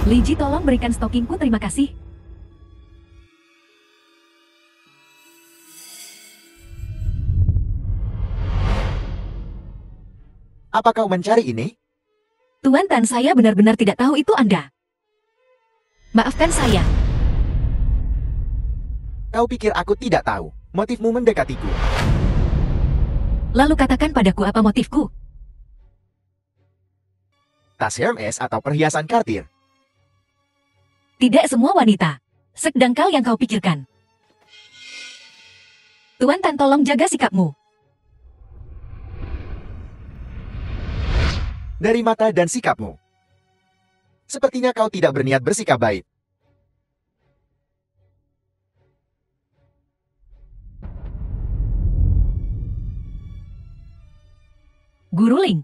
Liji, tolong berikan stokingku, terima kasih. Apa kau mencari ini? Tuan Tan, saya benar-benar tidak tahu itu Anda. Maafkan saya. Kau pikir aku tidak tahu motifmu mendekatiku? Lalu katakan padaku apa motifku? Tas Hermes atau perhiasan Cartier? Tidak semua wanita sedangkal yang kau pikirkan. Tuan Tan, tolong jaga sikapmu. Dari mata dan sikapmu, sepertinya kau tidak berniat bersikap baik. Guru Ling,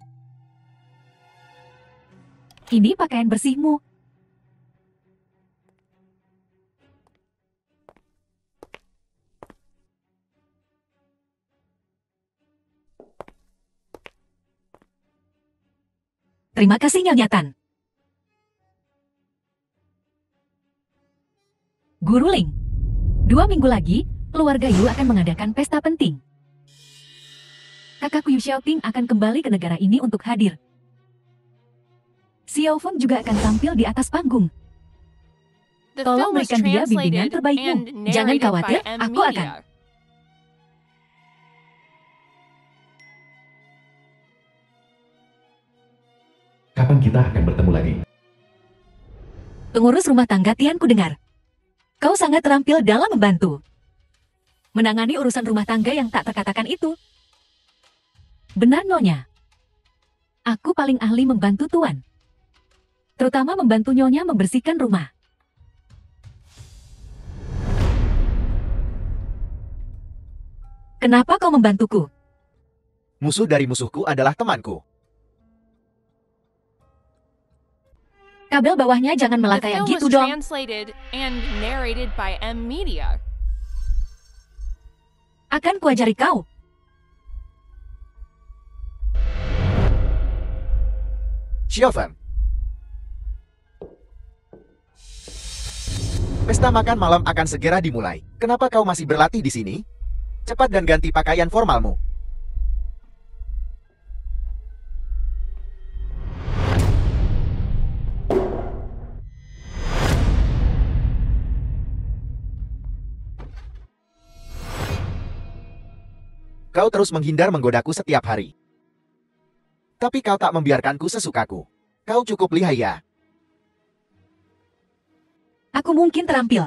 ini pakaian bersihmu. Terima kasih, Nyonya Tan. Guru Ling, 2 minggu lagi, keluarga Yu akan mengadakan pesta penting. Kakakku Yu Xiaoting akan kembali ke negara ini untuk hadir. Xiao Feng juga akan tampil di atas panggung. Tolong berikan dia bimbingan terbaikmu. Jangan khawatir, aku akan. Kapan kita akan bertemu lagi? Pengurus rumah tangga Tian, ku dengar kau sangat terampil dalam membantu menangani urusan rumah tangga yang tak terkatakan itu. Benar, Nyonya. Aku paling ahli membantu Tuan. Terutama membantu Nyonya membersihkan rumah. Kenapa kau membantuku? Musuh dari musuhku adalah temanku. Kabel bawahnya jangan The melah kayak film gitu was dong. translated and narrated by M Media. Akan kuajari kau. Xiaofeng. Pesta makan malam akan segera dimulai. Kenapa kau masih berlatih di sini? Cepat dan ganti pakaian formalmu. Kau terus menghindar menggodaku setiap hari. Tapi kau tak membiarkanku sesukaku. Kau cukup lihai ya. Aku mungkin terampil.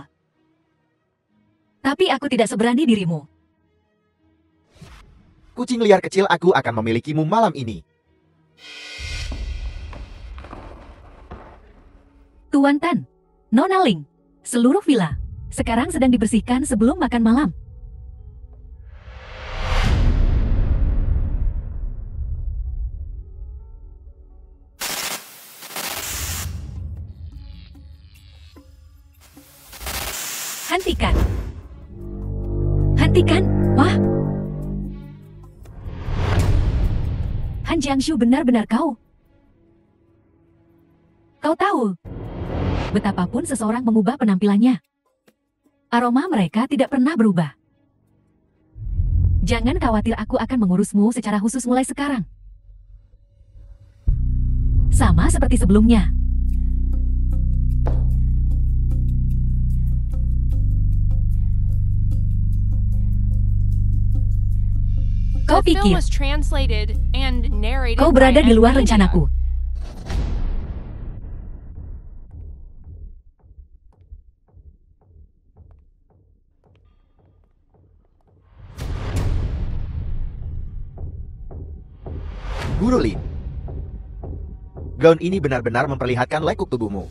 Tapi aku tidak seberani dirimu. Kucing liar kecil, aku akan memilikimu malam ini. Tuan Tan, Nona Ling, seluruh villa sekarang sedang dibersihkan sebelum makan malam. Hentikan. Hentikan. Wah. Han Jiangshu, benar-benar kau. Kau tahu, betapapun seseorang mengubah penampilannya, aroma mereka tidak pernah berubah. Jangan khawatir, aku akan mengurusmu secara khusus mulai sekarang. Sama seperti sebelumnya. Kau The film pikir was translated and narrated kau by berada di M luar Media. rencanaku? Guru Lin. Gaun ini benar-benar memperlihatkan lekuk tubuhmu.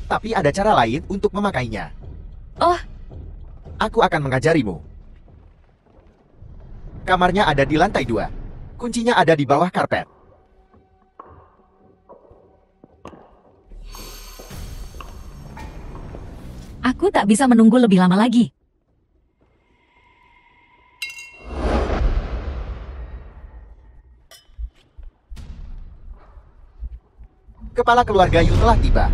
Tapi ada cara lain untuk memakainya. Oh, Aku akan mengajarimu. Kamarnya ada di lantai 2. Kuncinya ada di bawah karpet. aku tak bisa menunggu lebih lama lagi. Kepala keluarga Yu telah tiba.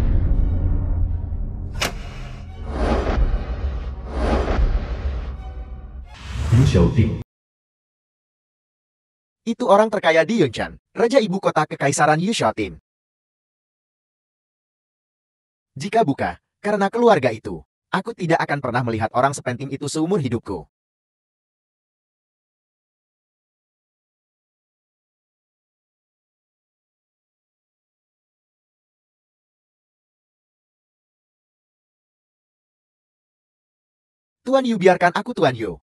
Yu Xiaoting. Itu orang terkaya di Yunqian, raja ibu kota kekaisaran Yushotin. Jika bukan karena keluarga itu, aku tidak akan pernah melihat orang sepenting itu seumur hidupku. Tuan Yu, biarkan aku Tuan Yu.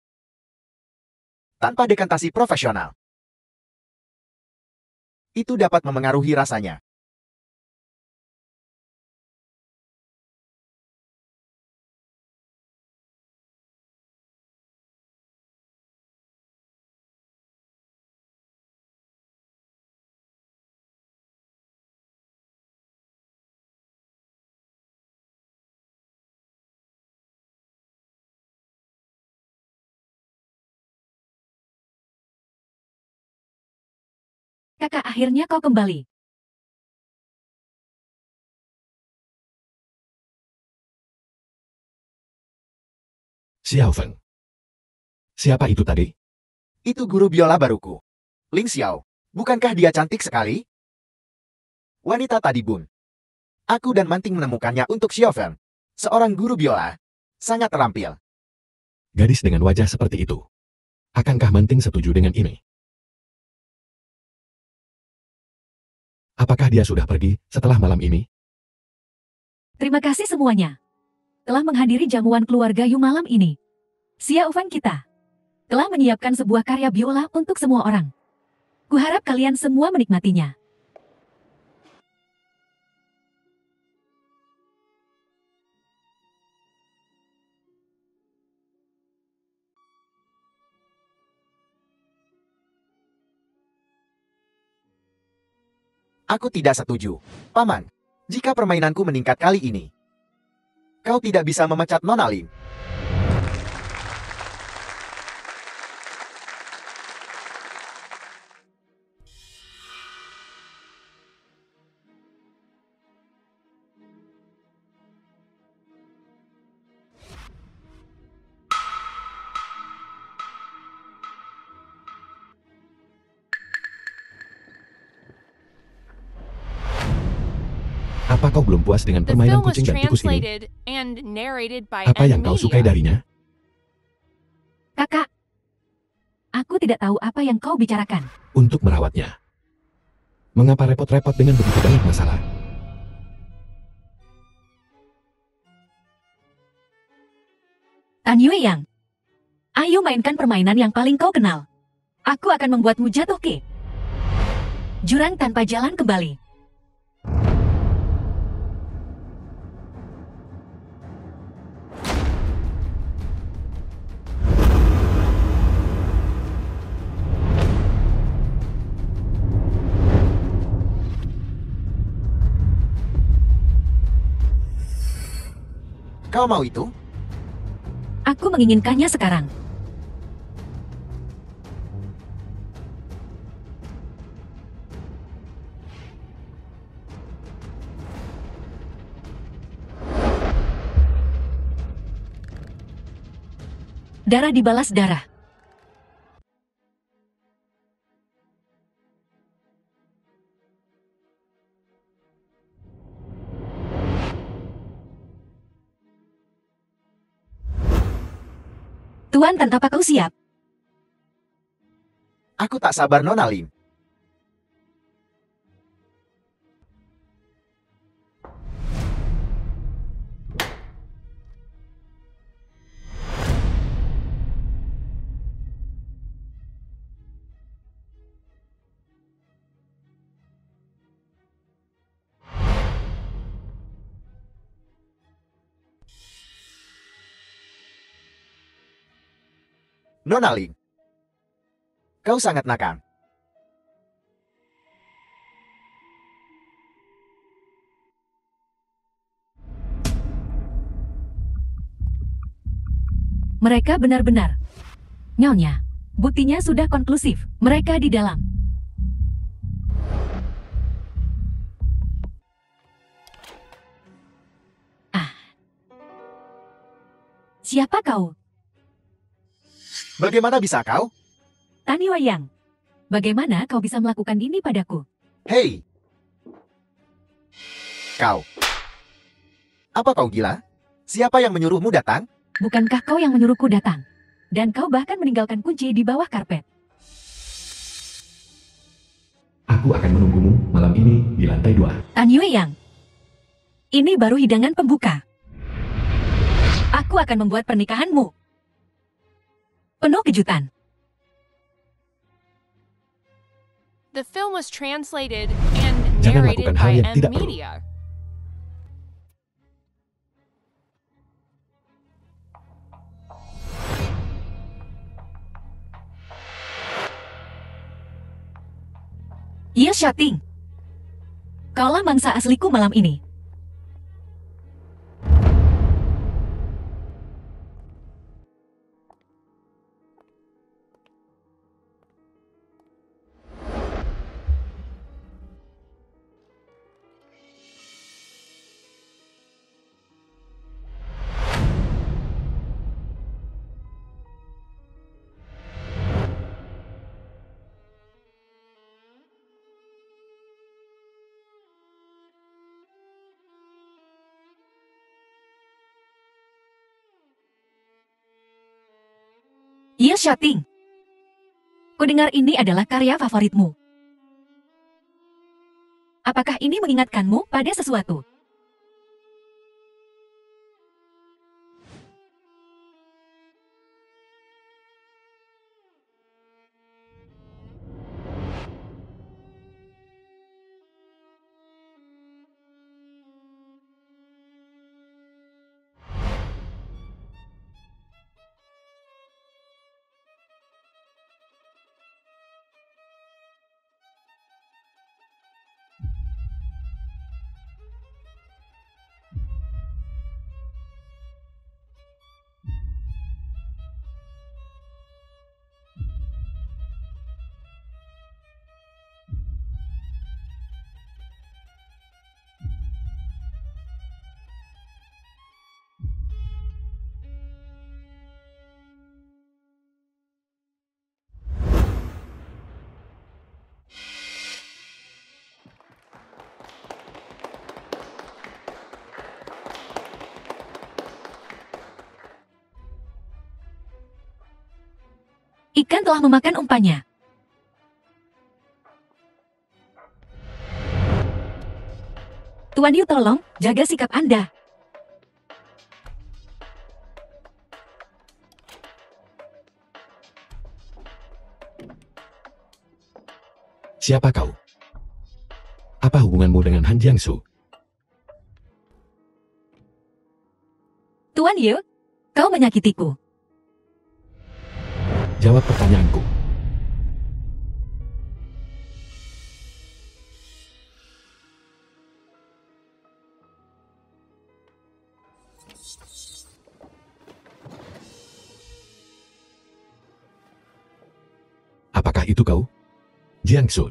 Tanpa dekantasi profesional, itu dapat memengaruhi rasanya. Kakak, akhirnya kau kembali. Xiao Feng. Siapa itu tadi? Itu guru biola baruku, Ling Xiao. Bukankah dia cantik sekali? Wanita tadi, Bun. Aku dan Manting menemukannya untuk Xiao Feng, seorang guru biola. Sangat terampil. Gadis dengan wajah seperti itu. Akankah Manting setuju dengan ini? Apakah dia sudah pergi setelah malam ini? Terima kasih semuanya telah menghadiri jamuan keluarga Yu malam ini. Xiao Feng kita telah menyiapkan sebuah karya biola untuk semua orang. Kuharap kalian semua menikmatinya. Aku tidak setuju, Paman. Jika permainanku meningkat kali ini, kau tidak bisa memecat Nona Lim. Apa kau belum puas dengan The permainan film was kucing dan tikus ini? translated and narrated by Apa M yang kau sukai Media. darinya? Kakak, aku tidak tahu apa yang kau bicarakan. Untuk merawatnya. Mengapa repot-repot dengan begitu banyak masalah? Tan Yue Yang, ayo mainkan permainan yang paling kau kenal. Aku akan membuatmu jatuh ke jurang tanpa jalan kembali. Kau mau itu? Aku menginginkannya sekarang. Darah dibalas darah. Tuan Tan, apa kau siap? Aku tak sabar, Nona Lim. Nona Lim, kau sangat nakal. Mereka benar-benar. Nyonya, buktinya sudah konklusif. Mereka di dalam. Siapa kau? Bagaimana bisa kau? Tani Wayang, bagaimana kau bisa melakukan ini padaku? Hei! Kau. Apa kau gila? Siapa yang menyuruhmu datang? Bukankah kau yang menyuruhku datang? Dan kau bahkan meninggalkan kunci di bawah karpet. Aku akan menunggumu malam ini di lantai 2. Tan Yueyang, ini baru hidangan pembuka. Aku akan membuat pernikahanmu penuh kejutan. The film was translated and Jangan narrated lakukan hal by yang M tidak perlu. Media. Ye Xiaoting, kaulah mangsa asliku malam ini. Ye Xiaoting, kudengar ini adalah karya favoritmu. Apakah ini mengingatkanmu pada sesuatu? Ikan telah memakan umpannya. Tuan Yu, tolong jaga sikap Anda. Siapa kau? Apa hubunganmu dengan Han Jiangsu? Tuan Yu, kau menyakitiku. Jawab pertanyaanku. Apakah itu kau? Jiangsu.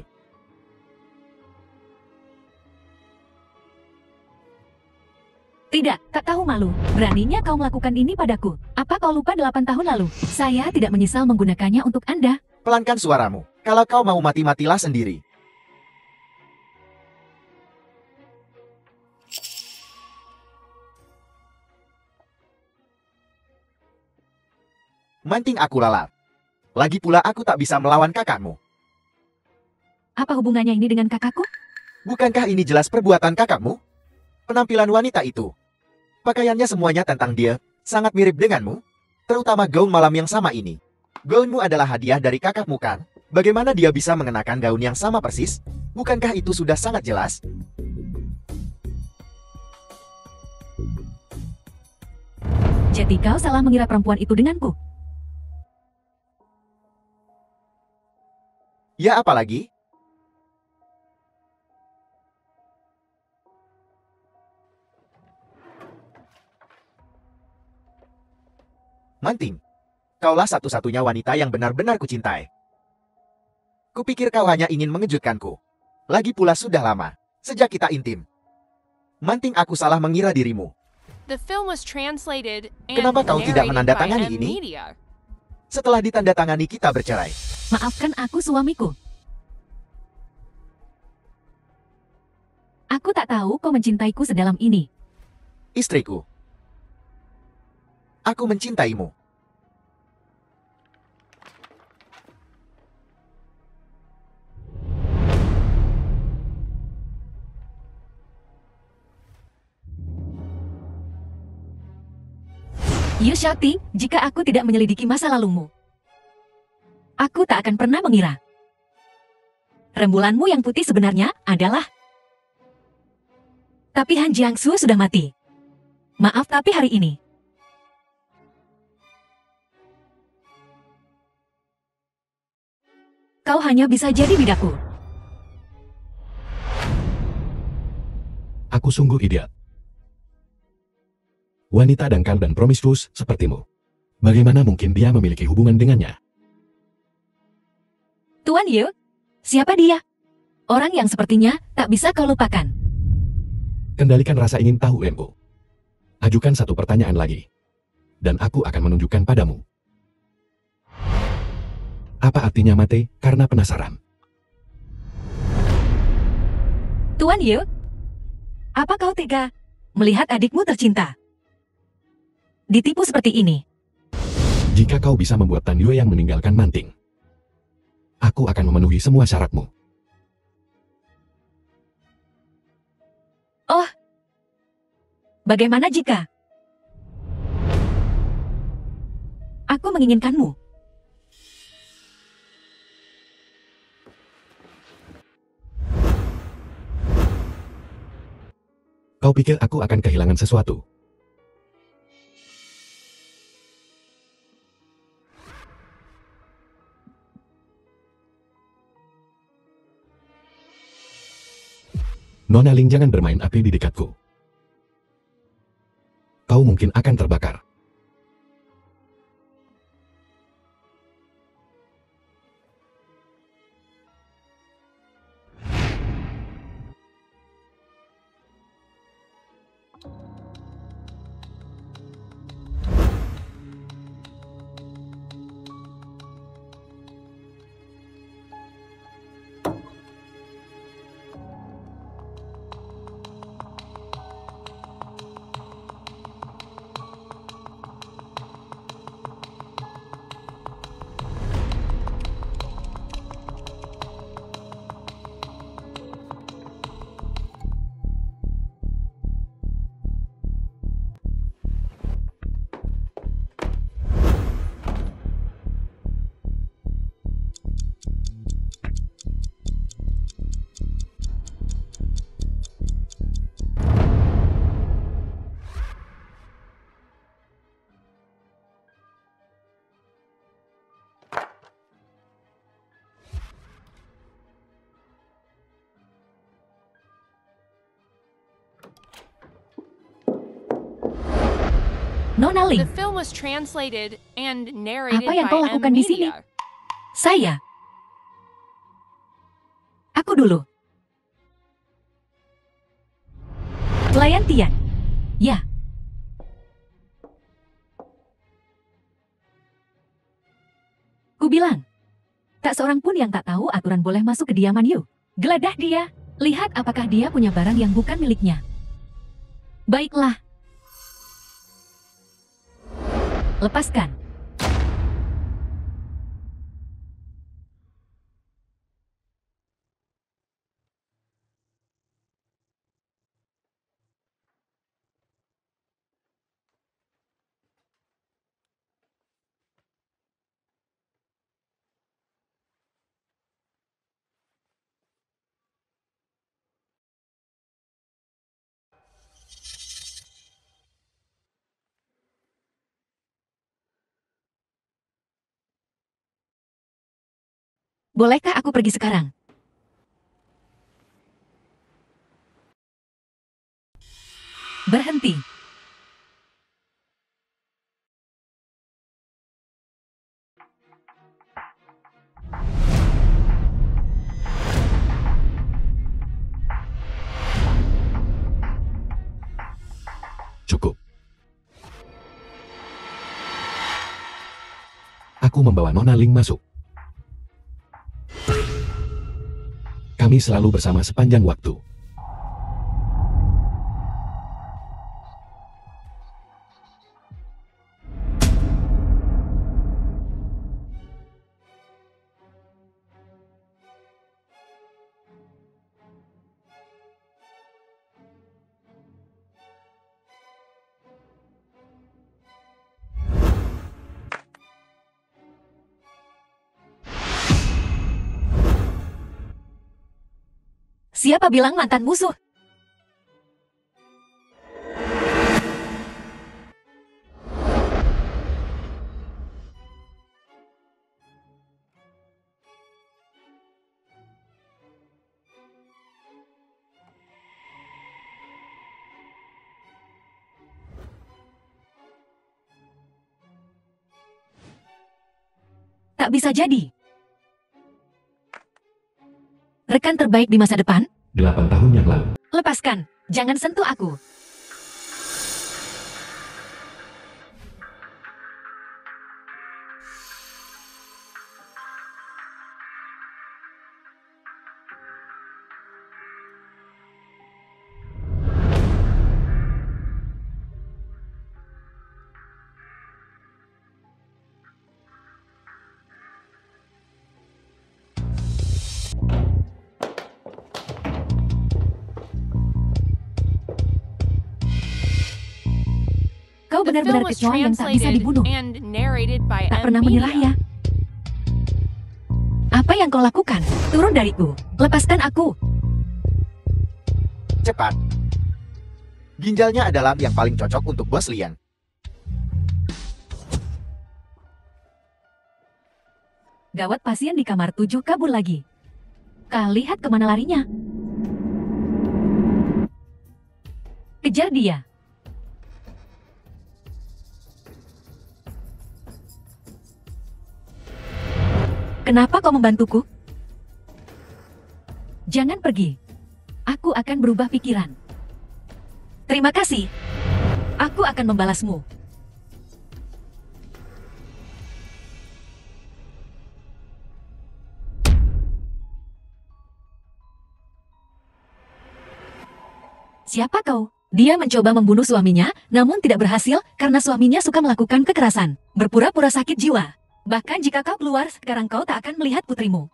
Tidak, tak tahu malu. Beraninya kau melakukan ini padaku. Apa kau lupa 8 tahun lalu? Saya tidak menyesal menggunakannya untuk Anda. Pelankan suaramu. Kalau kau mau mati-matilah sendiri. Manting aku lalap. Lagi pula aku tak bisa melawan kakakmu. Apa hubungannya ini dengan kakakku? Bukankah ini jelas perbuatan kakakmu? Penampilan wanita itu. Pakaiannya semuanya tentang dia, sangat mirip denganmu. Terutama gaun malam yang sama ini. Gaunmu adalah hadiah dari kakakmu kan? Bagaimana dia bisa mengenakan gaun yang sama persis? Bukankah itu sudah sangat jelas? Jadi kau salah mengira perempuan itu denganku. Ya apalagi? Manting, kaulah satu-satunya wanita yang benar-benar kucintai. Kupikir kau hanya ingin mengejutkanku. Lagi pula sudah lama, sejak kita intim. Manting, aku salah mengira dirimu. The film was translated and Kenapa kau tidak narrated by menandatangani M ini? Media. Setelah ditandatangani kita bercerai. Maafkan aku suamiku. Aku tak tahu kau mencintaiku sedalam ini. Istriku. Aku mencintaimu. You shouting, jika aku tidak menyelidiki masa lalumu. Aku tak akan pernah mengira. Rembulanmu yang putih sebenarnya adalah... Tapi Han Jiangsu sudah mati. Maaf tapi hari ini. Kau hanya bisa jadi bidaku. Aku sungguh idiot. Wanita dangkal dan promiskuus sepertimu. Bagaimana mungkin dia memiliki hubungan dengannya? Tuan Yu, siapa dia? Orang yang sepertinya tak bisa kau lupakan. Kendalikan rasa ingin tahu Empu. Ajukan satu pertanyaan lagi. Dan aku akan menunjukkan padamu. Apa artinya mati karena penasaran? Tuan Yu, apa kau tega melihat adikmu tercinta ditipu seperti ini? Jika kau bisa membuat Tan Yue yang meninggalkan Manting, aku akan memenuhi semua syaratmu. Oh, bagaimana jika aku menginginkanmu? Kau pikir aku akan kehilangan sesuatu? Nona Ling, jangan bermain api di dekatku. Kau mungkin akan terbakar. Nona Ling, The film was translated and narrated Apa yang by kau M lakukan di sini? Media. saya. Aku dulu. Pelayan Tian. Ya. Ku bilang, tak seorang pun yang tak tahu aturan boleh masuk kediaman Yu. Geledah dia, lihat apakah dia punya barang yang bukan miliknya. Baiklah. Lepaskan. Bolehkah aku pergi sekarang? Berhenti. aku membawa Nona Ling masuk. Kami selalu bersama sepanjang waktu. Siapa bilang mantan musuh? Tak bisa jadi. Rekan terbaik di masa depan? 8 tahun yang lalu. Lepaskan, jangan sentuh aku. Kau The film benar-benar was kecoa yang tak bisa translated dibunuh. and narrated by Tak M pernah menyerah Media. ya. Apa yang kau lakukan? Turun dariku. Lepaskan aku. Cepat. Ginjalnya adalah yang paling cocok untuk Bos Lian. Gawat, pasien di kamar 7 kabur lagi. Kau lihat kemana larinya. Kejar dia. Kenapa kau membantuku? Jangan pergi. Aku akan berubah pikiran. Terima kasih. Aku akan membalasmu. Siapa kau? Dia mencoba membunuh suaminya, namun tidak berhasil karena suaminya suka melakukan kekerasan. Berpura-pura sakit jiwa. Bahkan jika kau keluar, sekarang kau tak akan melihat putrimu.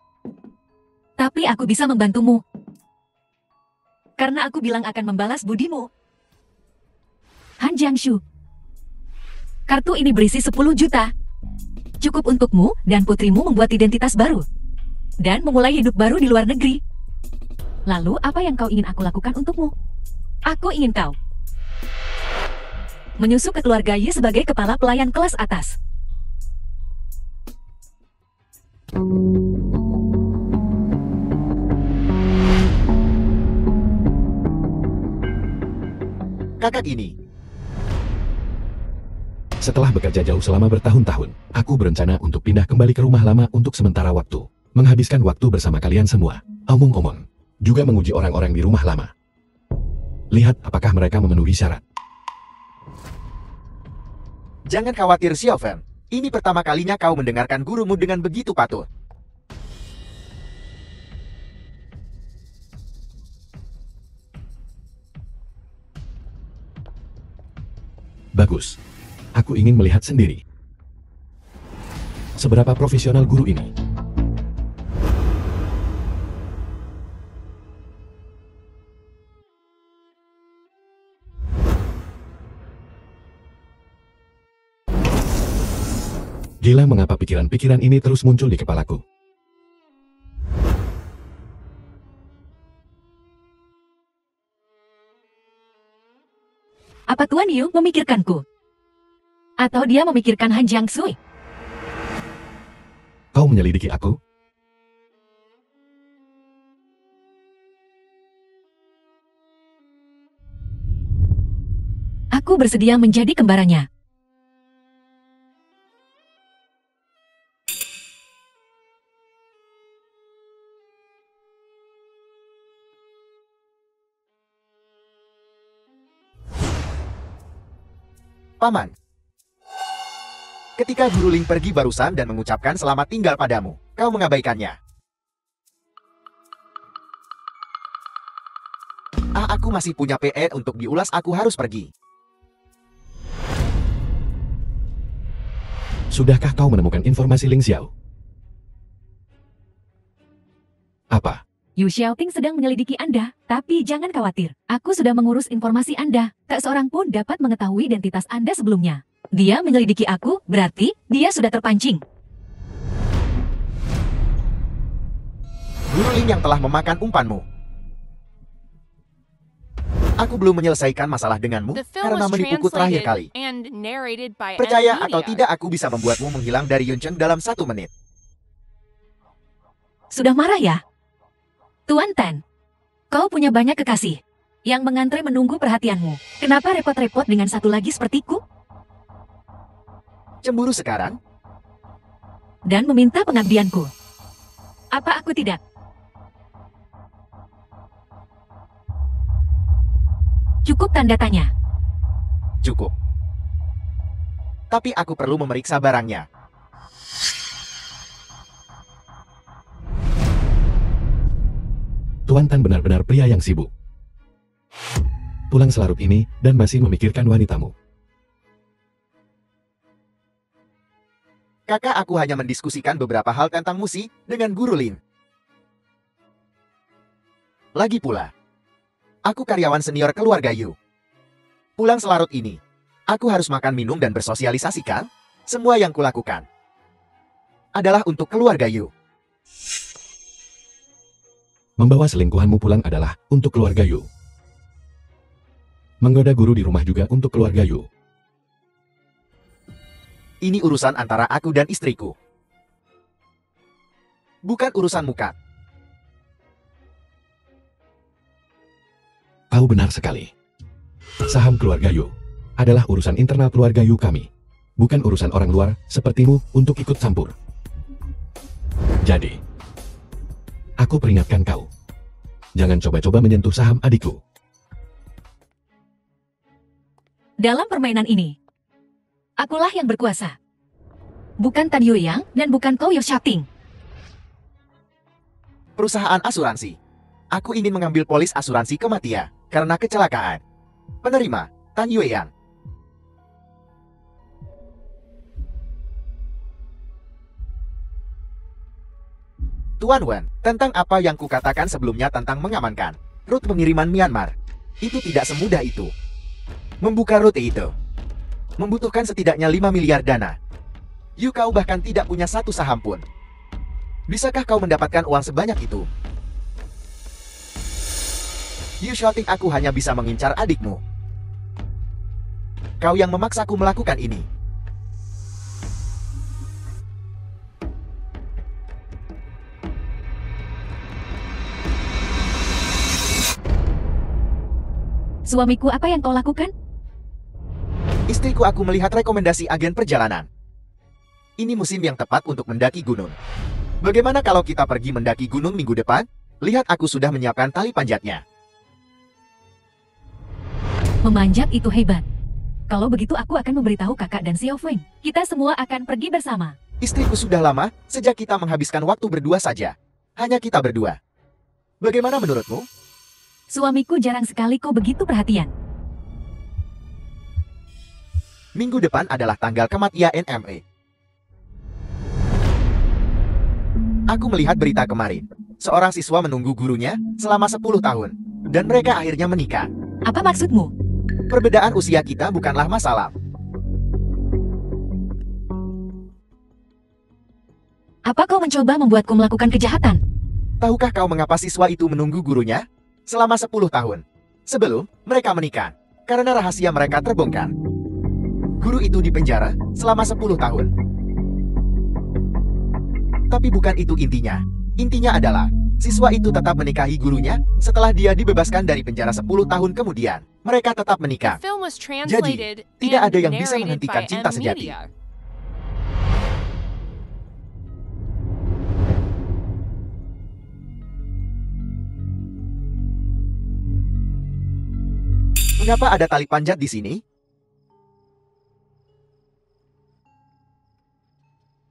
Tapi aku bisa membantumu. Karena aku bilang akan membalas budimu. Han Jiangshu. Kartu ini berisi 10 juta. Cukup untukmu dan putrimu membuat identitas baru. Dan memulai hidup baru di luar negeri. Lalu apa yang kau ingin aku lakukan untukmu? Aku ingin kau menyusup ke keluarga Yi sebagai kepala pelayan kelas atas. Kakak ini. Setelah bekerja jauh selama bertahun-tahun, aku berencana untuk pindah kembali ke rumah lama untuk sementara waktu. Menghabiskan waktu bersama kalian semua. Omong-omong. Juga menguji orang-orang di rumah lama. Lihat apakah mereka memenuhi syarat. Jangan khawatir, Xiaofen. Ini pertama kalinya kau mendengarkan gurumu dengan begitu patuh. Bagus. Aku ingin melihat sendiri. Seberapa profesional guru ini? Gila, mengapa pikiran-pikiran ini terus muncul di kepalaku. Apa Tuan Yu memikirkanku? Atau dia memikirkan Han Jiangsui? Kau menyelidiki aku? Aku bersedia menjadi kembarannya. Paman. Ketika Guru Ling pergi barusan dan mengucapkan selamat tinggal padamu, kau mengabaikannya. Aku masih punya PR untuk diulas, aku harus pergi. Sudahkah kau menemukan informasi Ling Xiao? Apa? Yu Xiaoting sedang menyelidiki Anda, tapi jangan khawatir. Aku sudah mengurus informasi Anda. Tak seorang pun dapat mengetahui identitas Anda sebelumnya. Dia menyelidiki aku, berarti dia sudah terpancing. Guru Ling yang telah memakan umpanmu. Aku belum menyelesaikan masalah denganmu The film karena was menipuku terakhir kali. translated and narrated by Percaya M atau Media. tidak, aku bisa membuatmu menghilang dari Yuncheng dalam 1 menit. Sudah marah ya? Tuan Tan, kau punya banyak kekasih yang mengantre menunggu perhatianmu. Kenapa repot-repot dengan satu lagi sepertiku? Cemburu sekarang? Dan meminta pengabdianku. Apa aku tidak? Cukup tanda tanya. Cukup. Tapi aku perlu memeriksa barangnya. Tuan Tan benar-benar pria yang sibuk. Pulang selarut ini dan masih memikirkan wanitamu. Kakak, aku hanya mendiskusikan beberapa hal tentang musik dengan Guru Lin. Lagi pula, aku karyawan senior keluarga Yu. Pulang selarut ini, aku harus makan, minum, dan bersosialisasikan. Semua yang kulakukan adalah untuk keluarga Yu. Membawa selingkuhanmu pulang adalah untuk keluarga Yu. Menggoda guru di rumah juga untuk keluarga Yu. Ini urusan antara aku dan istriku. Bukan urusan muka. Kau benar sekali. Saham keluarga Yu adalah urusan internal keluarga Yu kami. Bukan urusan orang luar sepertimu untuk ikut campur. Jadi, aku peringatkan kau. Jangan coba-coba menyentuh saham adikku. Dalam permainan ini, akulah yang berkuasa. Bukan Tan Yueyang dan bukan kau Yu Xiaoting. Perusahaan asuransi. Aku ingin mengambil polis asuransi kematian karena kecelakaan. Penerima, Tan Yueyang. Tuan Wen, tentang apa yang kukatakan sebelumnya tentang mengamankan rute pengiriman Myanmar. Itu tidak semudah itu. Membuka rute itu membutuhkan setidaknya 5 miliar dana. Yu, kau bahkan tidak punya satu saham pun. Bisakah kau mendapatkan uang sebanyak itu? Yu Xiaoting, aku hanya bisa mengincar adikmu. Kau yang memaksaku melakukan ini. Suamiku, apa yang kau lakukan? Istriku, aku melihat rekomendasi agen perjalanan. Ini musim yang tepat untuk mendaki gunung. Bagaimana kalau kita pergi mendaki gunung minggu depan? Lihat, aku sudah menyiapkan tali panjatnya. Memanjat itu hebat. Kalau begitu aku akan memberitahu kakak dan Xiao Feng. Kita semua akan pergi bersama. Istriku, sudah lama sejak kita menghabiskan waktu berdua saja. Hanya kita berdua. Bagaimana menurutmu? Suamiku, jarang sekali kau begitu perhatian. Minggu depan adalah tanggal kematian NME. Aku melihat berita kemarin. Seorang siswa menunggu gurunya selama 10 tahun. Dan mereka akhirnya menikah. Apa maksudmu? Perbedaan usia kita bukanlah masalah. Apa kau mencoba membuatku melakukan kejahatan? Tahukah kau mengapa siswa itu menunggu gurunya selama 10 tahun sebelum mereka menikah? Karena rahasia mereka terbongkar. Guru itu dipenjara selama 10 tahun. Tapi bukan itu intinya. Intinya adalah siswa itu tetap menikahi gurunya setelah dia dibebaskan dari penjara 10 tahun kemudian. Mereka tetap menikah. The film was translated tidak and ada yang bisa narrated menghentikan by cinta M sejati. Media. Mengapa ada tali panjat di sini?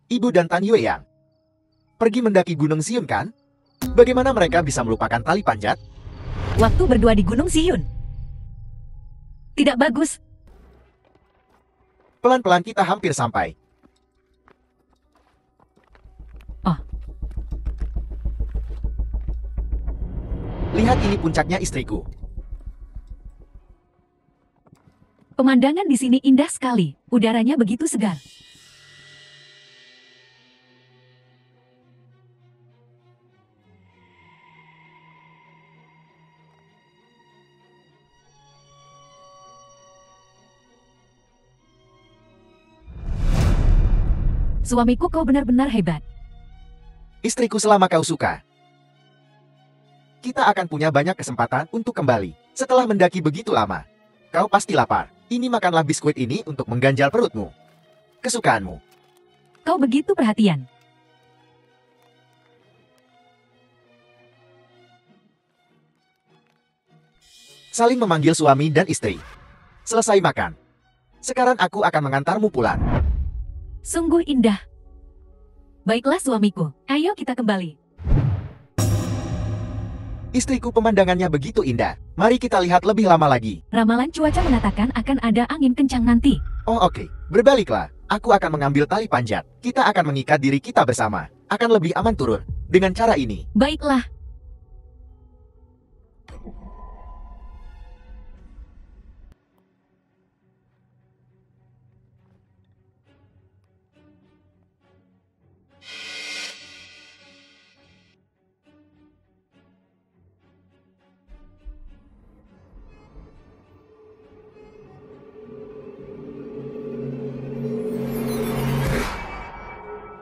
Ibu dan Tan Yueyang. Pergi mendaki Gunung Siun kan? Bagaimana mereka bisa melupakan tali panjat? Waktu berdua di Gunung Siyun. Tidak bagus. Pelan-pelan kita hampir sampai. Oh. Lihat ini puncaknya istriku. Pemandangan di sini indah sekali. Udaranya begitu segar. Suamiku, kau benar-benar hebat. Istriku, selama kau suka. Kita akan punya banyak kesempatan untuk kembali. Setelah mendaki begitu lama. Kau pasti lapar. Ini makanlah biskuit ini untuk mengganjal perutmu. Kesukaanmu. Kau begitu perhatian. Saling memanggil suami dan istri. Selesai makan. Sekarang aku akan mengantarmu pulang. Sungguh indah. Baiklah suamiku, ayo kita kembali. Istriku, pemandangannya begitu indah. Mari kita lihat lebih lama lagi. Ramalan cuaca mengatakan akan ada angin kencang nanti. Oh oke, berbaliklah. Aku akan mengambil tali panjat. Kita akan mengikat diri kita bersama. Akan lebih aman turun. Dengan cara ini. Baiklah.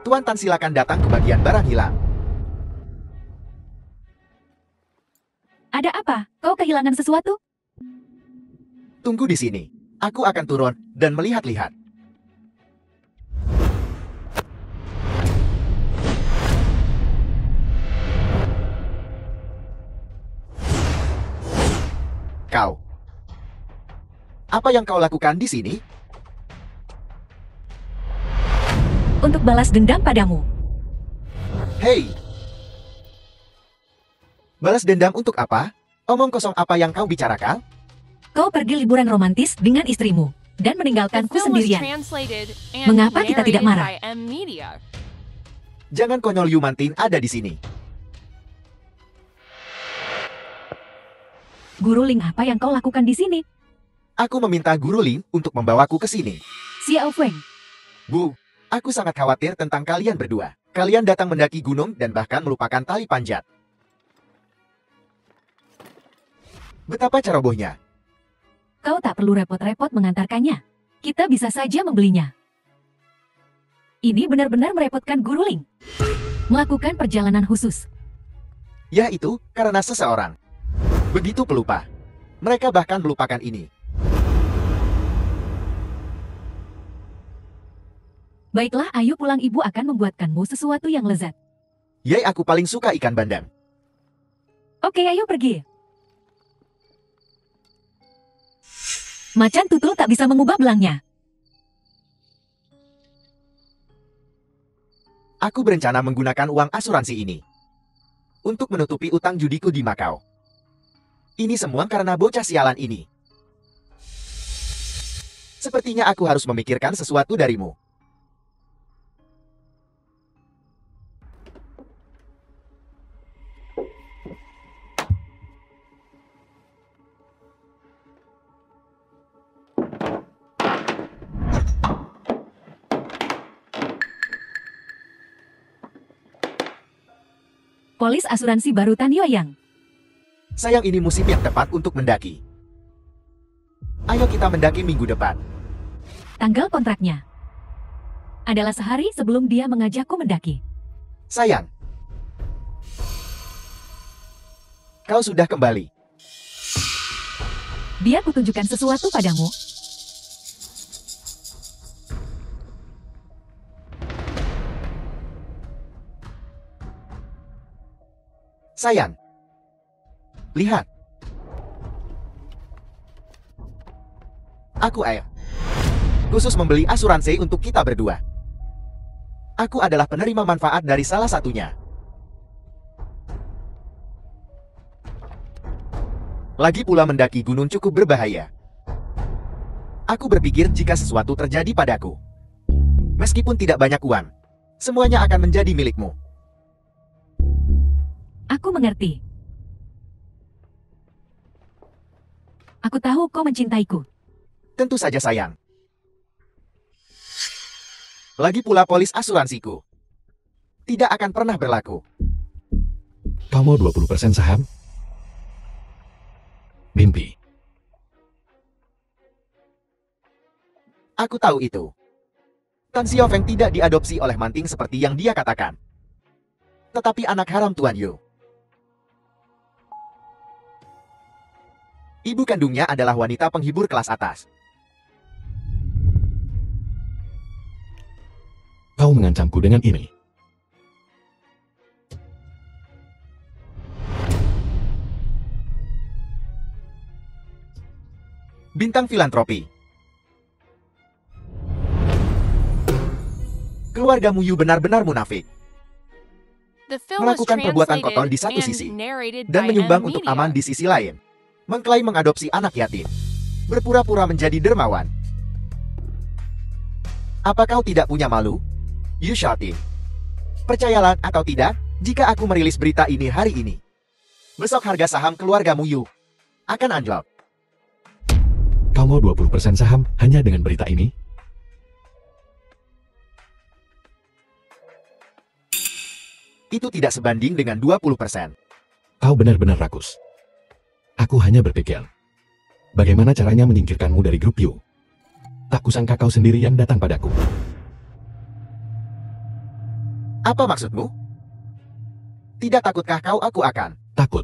Tuan Tan, silakan datang ke bagian barang hilang. Ada apa? Kau kehilangan sesuatu? Tunggu di sini. Aku akan turun dan melihat-lihat. Kau. Apa yang kau lakukan di sini? Untuk balas dendam padamu. Hei! Balas dendam untuk apa? Omong kosong apa yang kau bicarakan? Kau pergi liburan romantis dengan istrimu dan The meninggalkanku film was sendirian. translated and Mengapa kita tidak marah? narrated by M Media. Jangan konyol, Yu Mantin ada di sini. Guru Ling, apa yang kau lakukan di sini? Aku meminta Guru Lin untuk membawaku ke sini. Xiao Feng, Bu, aku sangat khawatir tentang kalian berdua. Kalian datang mendaki gunung dan bahkan melupakan tali panjat. Betapa cerobohnya. kau tak perlu repot-repot mengantarkannya. Kita bisa saja membelinya. Ini benar-benar merepotkan Guru Ling. Melakukan perjalanan khusus. Ya itu, karena seseorang. Begitu pelupa. Mereka bahkan melupakan ini. Baiklah, ayo pulang, ibu akan membuatkanmu sesuatu yang lezat. Yai, aku paling suka ikan bandeng. Oke, ayo pergi. Macan tutul tak bisa mengubah belangnya. Aku berencana menggunakan uang asuransi ini untuk menutupi utang judiku di Makau. Ini semua karena bocah sialan ini. Sepertinya aku harus memikirkan sesuatu darimu. Polis asuransi baru Tan Yueyang. Sayang, ini musim yang tepat untuk mendaki. Ayo kita mendaki minggu depan. Tanggal kontraknya adalah sehari sebelum dia mengajakku mendaki. Sayang, kau sudah kembali. Biar kutunjukkan sesuatu padamu. Sayang, lihat. Aku Air. Khusus membeli asuransi untuk kita berdua. Aku adalah penerima manfaat dari salah satunya. Lagi pula mendaki gunung cukup berbahaya. Aku berpikir jika sesuatu terjadi padaku, meskipun tidak banyak uang, semuanya akan menjadi milikmu. Aku mengerti. Aku tahu kau mencintaiku. Tentu saja sayang. Lagi pula polis asuransiku tidak akan pernah berlaku. Kau mau 20% saham? Mimpi. Aku tahu itu. Tan Xiaofeng tidak diadopsi oleh Manting seperti yang dia katakan. Tetapi anak haram Tuan Yu. Ibu kandungnya adalah wanita penghibur kelas atas. Kau mengancamku dengan ini. Bintang filantropi. Keluarga Muyu benar-benar munafik. The film was Melakukan perbuatan kotor translated di satu and sisi, narrated dan by menyumbang M untuk Media. aman di sisi lain. Mengklaim mengadopsi anak yatim. Berpura-pura menjadi dermawan. Apa kau tidak punya malu? Yu Xiaoting. Percayalah atau tidak, jika aku merilis berita ini hari ini, besok harga saham keluarga Muyu akan anjlok. Kau mau 20% saham hanya dengan berita ini? Itu tidak sebanding dengan 20%. Kau benar-benar rakus. Aku hanya berpikir, bagaimana caranya menyingkirkanmu dari grup Yu? Tak kusangka kau sendiri yang datang padaku. Apa maksudmu? Tidak takutkah kau aku akan? Takut.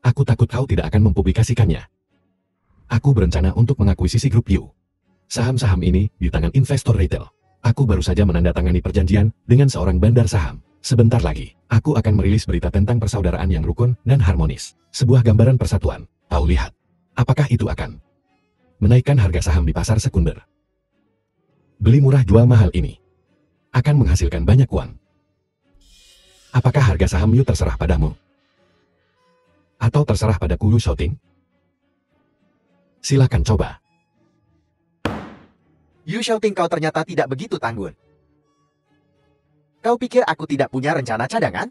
Aku takut kau tidak akan mempublikasikannya. Aku berencana untuk mengakuisisi grup Yu. Saham-saham ini di tangan investor retail. Aku baru saja menandatangani perjanjian dengan seorang bandar saham. Sebentar lagi, aku akan merilis berita tentang persaudaraan yang rukun dan harmonis. Sebuah gambaran persatuan. Kau lihat. Apakah itu akan menaikkan harga saham di pasar sekunder? Beli murah jual mahal ini akan menghasilkan banyak uang. Apakah harga saham Yu terserah padamu? Atau terserah padaku Yu Xiaoting? Silakan coba. Yu Xiaoting, kau ternyata tidak begitu tanggun. Kau pikir aku tidak punya rencana cadangan?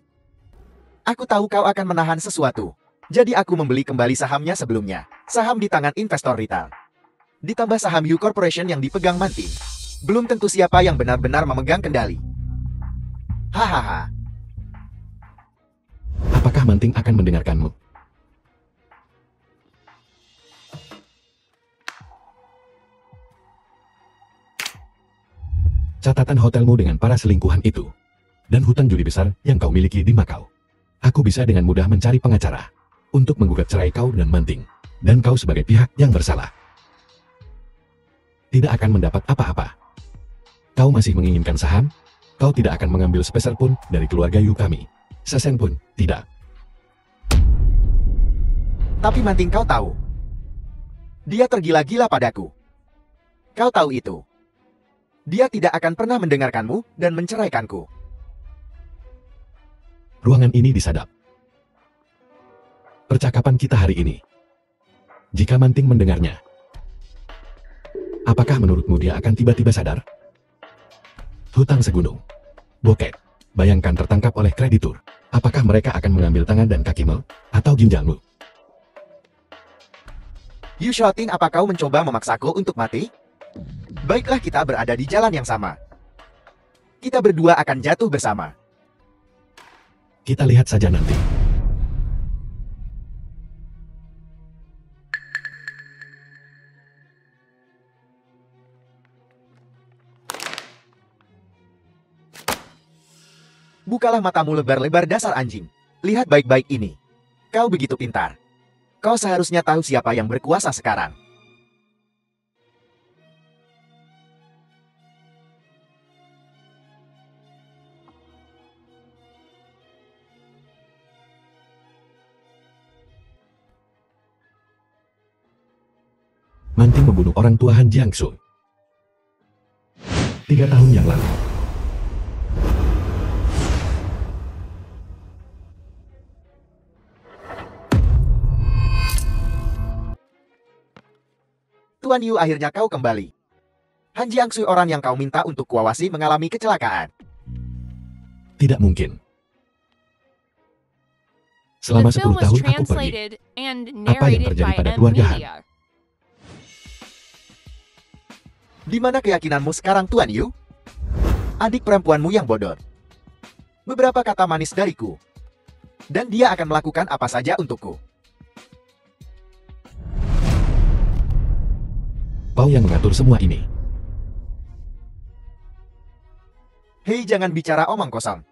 Aku tahu kau akan menahan sesuatu. Jadi aku membeli kembali sahamnya sebelumnya. Saham di tangan investor retail. Ditambah saham Yu Corporation yang dipegang Manting. Belum tentu siapa yang benar-benar memegang kendali. Hahaha. Apakah Manting akan mendengarkanmu? Catatan hotelmu dengan para selingkuhan itu, dan hutang judi besar yang kau miliki di Makau. Aku bisa dengan mudah mencari pengacara untuk menggugat cerai kau dan Manting, dan kau sebagai pihak yang bersalah tidak akan mendapat apa-apa. Kau masih menginginkan saham? Kau tidak akan mengambil sepeser pun dari keluarga Yu kami. Sesen pun tidak. Tapi Manting, kau tahu, dia tergila-gila padaku. Kau tahu itu. Dia tidak akan pernah mendengarkanmu dan menceraikanku. Ruangan ini disadap. Percakapan kita hari ini. Jika Manting mendengarnya, apakah menurutmu dia akan tiba-tiba sadar? Hutang segunung. Bokek. Bayangkan tertangkap oleh kreditur. Apakah mereka akan mengambil tangan dan kakimu? Atau ginjalmu? Yu Xiaoting, apa kau mencoba memaksaku untuk mati? Baiklah, kita berada di jalan yang sama. Kita berdua akan jatuh bersama. Kita lihat saja nanti. Bukalah matamu lebar-lebar, dasar anjing. Lihat baik-baik ini. Kau begitu pintar. Kau seharusnya tahu siapa yang berkuasa sekarang. Manting membunuh orang tua Han Jiangsu 3 tahun yang lalu. Tuan Yu, akhirnya kau kembali. Han Jiangsu, orang yang kau minta untuk kuawasi, mengalami kecelakaan. Tidak mungkin. The Selama film 10 was tahun aku pergi. translated and Apa yang narrated terjadi by pada M keluarga Han? Media. Di mana keyakinanmu sekarang, Tuan Yu? Adik perempuanmu yang bodoh. Beberapa kata manis dariku. Dan dia akan melakukan apa saja untukku. Kau yang mengatur semua ini. Hei, jangan bicara omong kosong.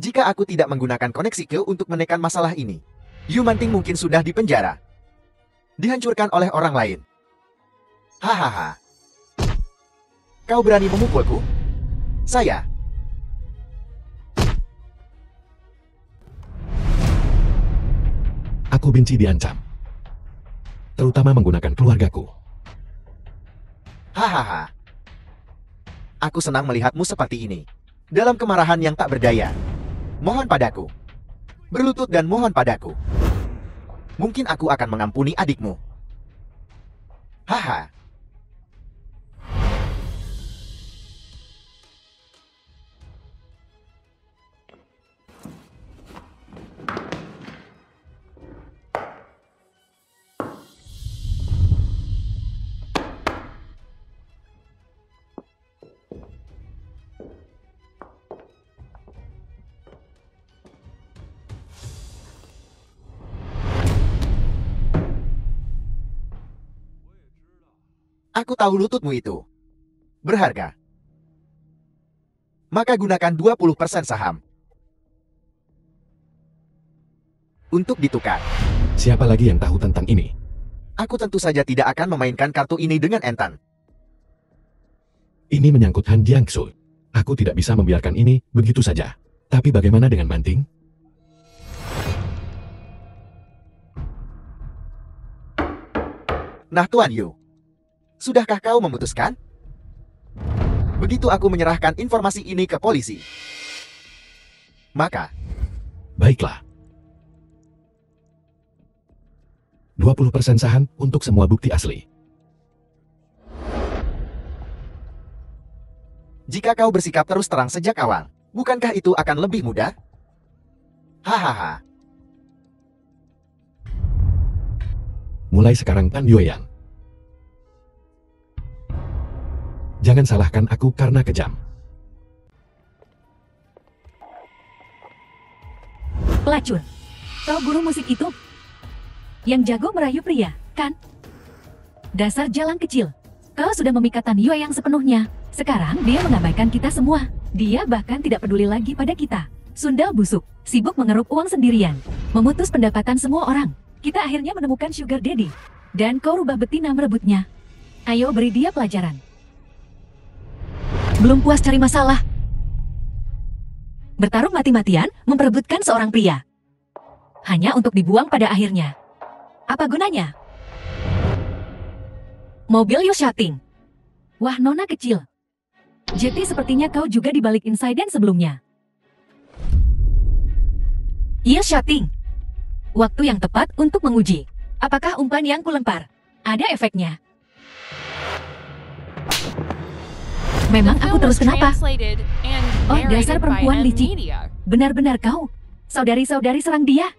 Jika aku tidak menggunakan koneksi Q untuk menekan masalah ini, Yu Manting mungkin sudah dipenjara. Dihancurkan oleh orang lain. Hahaha. Kau berani memukulku? Saya. Aku benci diancam. Terutama menggunakan keluargaku. Hahaha. Aku senang melihatmu seperti ini. Dalam kemarahan yang tak berdaya. Mohon padaku. Berlutut dan mohon padaku. Mungkin aku akan mengampuni adikmu. Haha. Aku tahu lututmu itu berharga. Maka gunakan 20% saham untuk ditukar. Siapa lagi yang tahu tentang ini? Aku tentu saja tidak akan memainkan kartu ini dengan entan. Ini menyangkut Han Jiangsu. Aku tidak bisa membiarkan ini begitu saja. Tapi bagaimana dengan Manting? Nah, Tuan Yu, sudahkah kau memutuskan? Begitu aku menyerahkan informasi ini ke polisi, maka Baiklah. 20% saham untuk semua bukti asli. jika kau bersikap terus terang sejak awal, bukankah itu akan lebih mudah? Hahaha. Mulai sekarang Tan Yueyang. Jangan salahkan aku karena kejam. Pelacur. Kau guru musik itu? Yang jago merayu pria, kan? Dasar jalan kecil. Kau sudah memikat Tan Yueyang sepenuhnya. Sekarang dia mengabaikan kita semua. Dia bahkan tidak peduli lagi pada kita. Sundal busuk, sibuk mengeruk uang sendirian. Memutus pendapatan semua orang. Kita akhirnya menemukan Sugar Daddy. Dan kau rubah betina merebutnya. Ayo beri dia pelajaran. Belum puas cari masalah. Bertarung mati-matian memperebutkan seorang pria. Hanya untuk dibuang pada akhirnya. Apa gunanya? Mobil Yoshating. Wah, nona kecil. JT, sepertinya kau juga di balik insiden sebelumnya. Yoshating. Waktu yang tepat untuk menguji. Apakah umpan yang kulempar ada efeknya? Memang aku terus kenapa? Oh, dasar perempuan licik. Benar-benar kau. Saudari-saudari serang dia.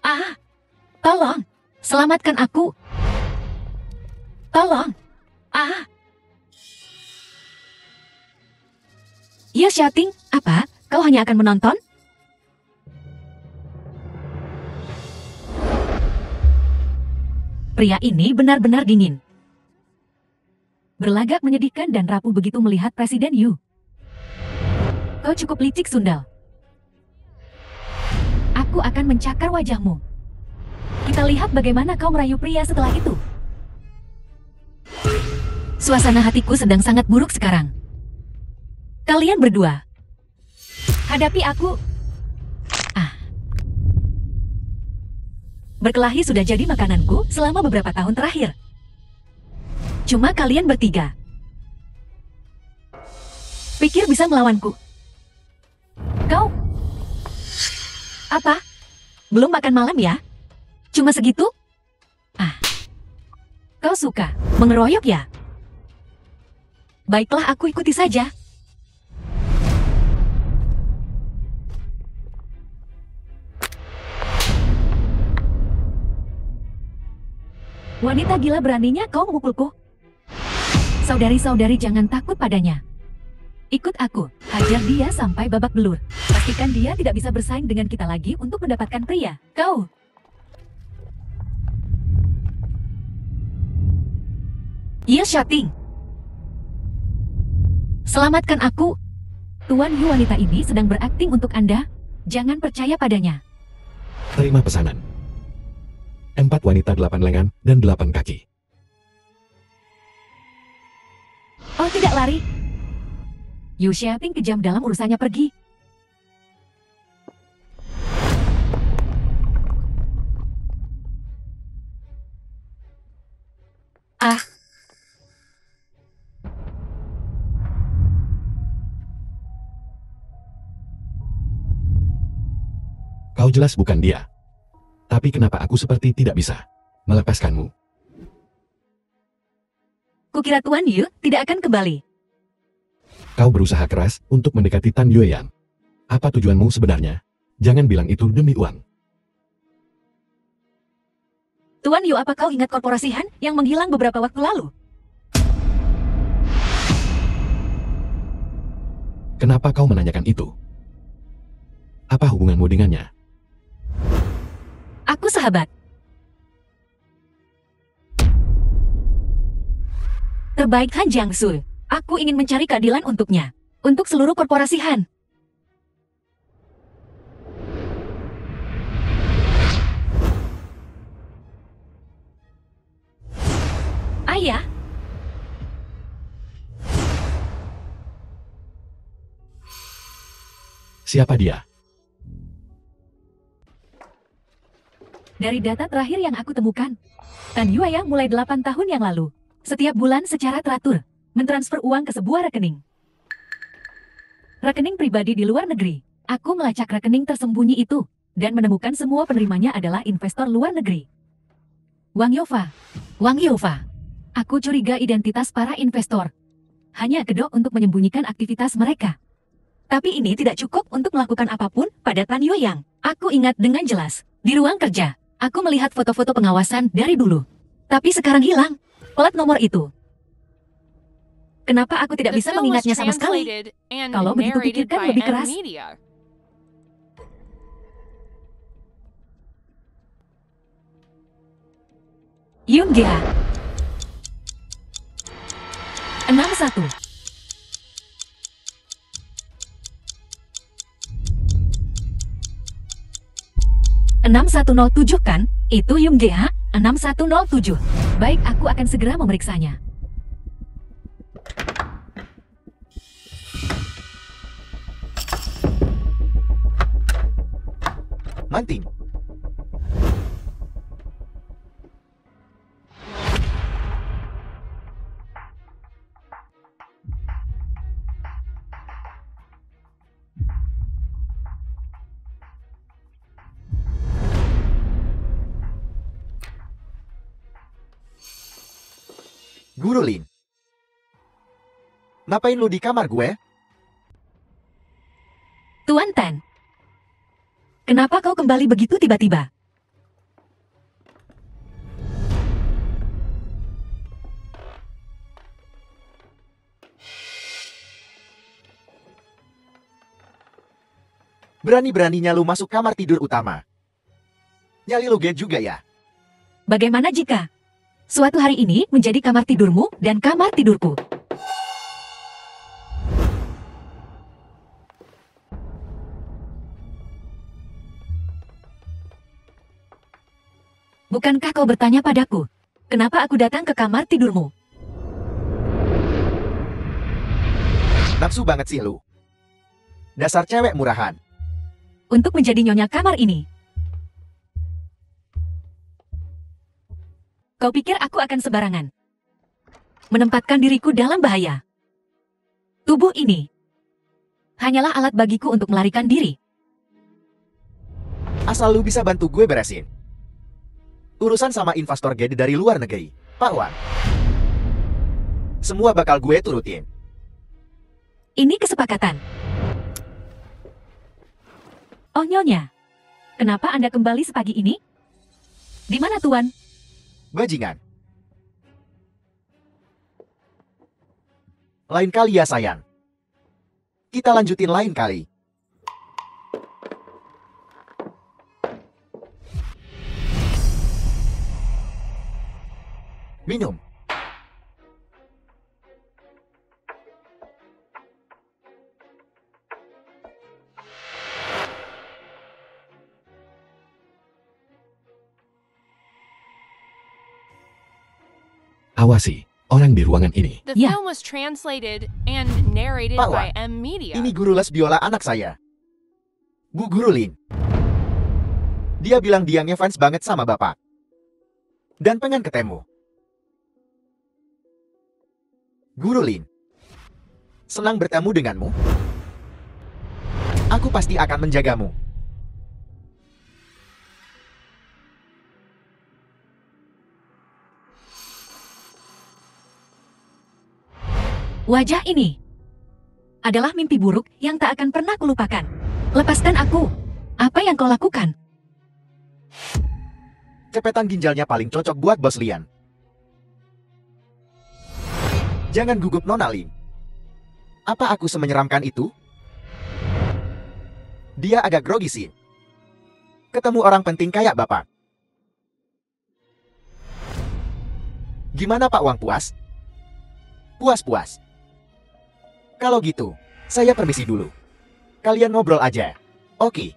Ah, tolong. Selamatkan aku. Tolong. Ah. Yoshating, apa? Kau hanya akan menonton? Pria ini benar-benar dingin. Berlagak menyedihkan dan rapuh begitu melihat Presiden Yu. Kau cukup licik, Sundal. Aku akan mencakar wajahmu. Kita lihat bagaimana kau merayu pria setelah itu. Suasana hatiku sedang sangat buruk sekarang. Kalian berdua, hadapi aku. Ah. Berkelahi sudah jadi makananku selama beberapa tahun terakhir. Cuma kalian bertiga. Pikir bisa melawanku? Kau? Apa? Belum makan malam ya? Cuma segitu? Ah. Kau suka mengeroyok ya? Baiklah, aku ikuti saja. Wanita gila, beraninya kau memukulku. Saudari-saudari, jangan takut padanya. Ikut aku, hajar dia sampai babak belur. Pastikan dia tidak bisa bersaing dengan kita lagi untuk mendapatkan pria. Kau. Iya, shooting. Selamatkan aku. Tuan Yu, wanita ini sedang berakting untuk Anda. Jangan percaya padanya. Terima pesanan. 4 wanita 8 lengan dan 8 kaki. Oh, tidak lari. Yu Xiaoting kejam dalam urusannya, pergi. Ah. Kau jelas bukan dia. Tapi kenapa aku seperti tidak bisa melepaskanmu? Kukira Tuan Yu tidak akan kembali. Kau berusaha keras untuk mendekati Tan Yueyan. Apa tujuanmu sebenarnya? Jangan bilang itu demi uang. Tuan Yu, apa kau ingat korporasi Han yang menghilang beberapa waktu lalu? Kenapa kau menanyakan itu? Apa hubunganmu dengannya? Aku sahabat. Terbaik Han Jiangsu. Aku ingin mencari keadilan untuknya. Untuk seluruh korporasi Han. Ayah. Siapa dia? Dari data terakhir yang aku temukan, Tan Yueyang mulai 8 tahun yang lalu, setiap bulan secara teratur, mentransfer uang ke sebuah rekening. Rekening pribadi di luar negeri. Aku melacak rekening tersembunyi itu, dan menemukan semua penerimanya adalah investor luar negeri. Wang Youfa. Aku curiga identitas para investor. Hanya kedok untuk menyembunyikan aktivitas mereka. Tapi ini tidak cukup untuk melakukan apapun pada Tan Yueyang. Aku ingat dengan jelas, di ruang kerja, aku melihat foto-foto pengawasan dari dulu. Tapi sekarang hilang. Plat nomor itu. Kenapa aku tidak The bisa film was mengingatnya sama sekali? translated and Kalau begitu narrated pikirkan by lebih M keras. Media. Yoon Ga. 61. (6107) kan? Itu Yoon Ga 6107. Baik, aku akan segera memeriksanya. Manting. Guru Lin. Ngapain lu di kamar gue? Tuan Tan, kenapa kau kembali begitu tiba-tiba? Berani-beraninya lu masuk kamar tidur utama. Nyali lu gen juga ya? Bagaimana jika suatu hari ini menjadi kamar tidurmu dan kamar tidurku? Bukankah kau bertanya padaku, kenapa aku datang ke kamar tidurmu? Nafsu banget sih lu. Dasar cewek murahan. Untuk menjadi nyonya kamar ini. Kau pikir aku akan sembarangan menempatkan diriku dalam bahaya? Tubuh ini hanyalah alat bagiku untuk melarikan diri. Asal lu bisa bantu gue beresin urusan sama investor gede dari luar negeri. Pak Wang. Semua bakal gue turutin. Ini kesepakatan. Oh Nyonya, kenapa Anda kembali sepagi ini? Di mana Tuan? Bajingan. Lain kali ya sayang. Kita lanjutin lain kali. Minum. Awasi orang di ruangan ini. The Yeah. film was translated and narrated Pak by Wang, M Media. Ini guru les biola anak saya. Bu Guru Lin. Dia bilang dia ngefans banget sama Bapak. Dan pengen ketemu. Guru Lin. Senang bertemu denganmu. Aku pasti akan menjagamu. Wajah ini adalah mimpi buruk yang tak akan pernah kulupakan. Lepaskan aku. Apa yang kau lakukan? Cepetan ginjalnya paling cocok buat Bos Lian. Jangan gugup Nona Lin. Apa aku semenyeramkan itu? Dia agak grogi sih. Ketemu orang penting kayak Bapak. Gimana Pak Wang, puas? Puas-puas. Kalau gitu, saya permisi dulu. Kalian ngobrol aja. Oke.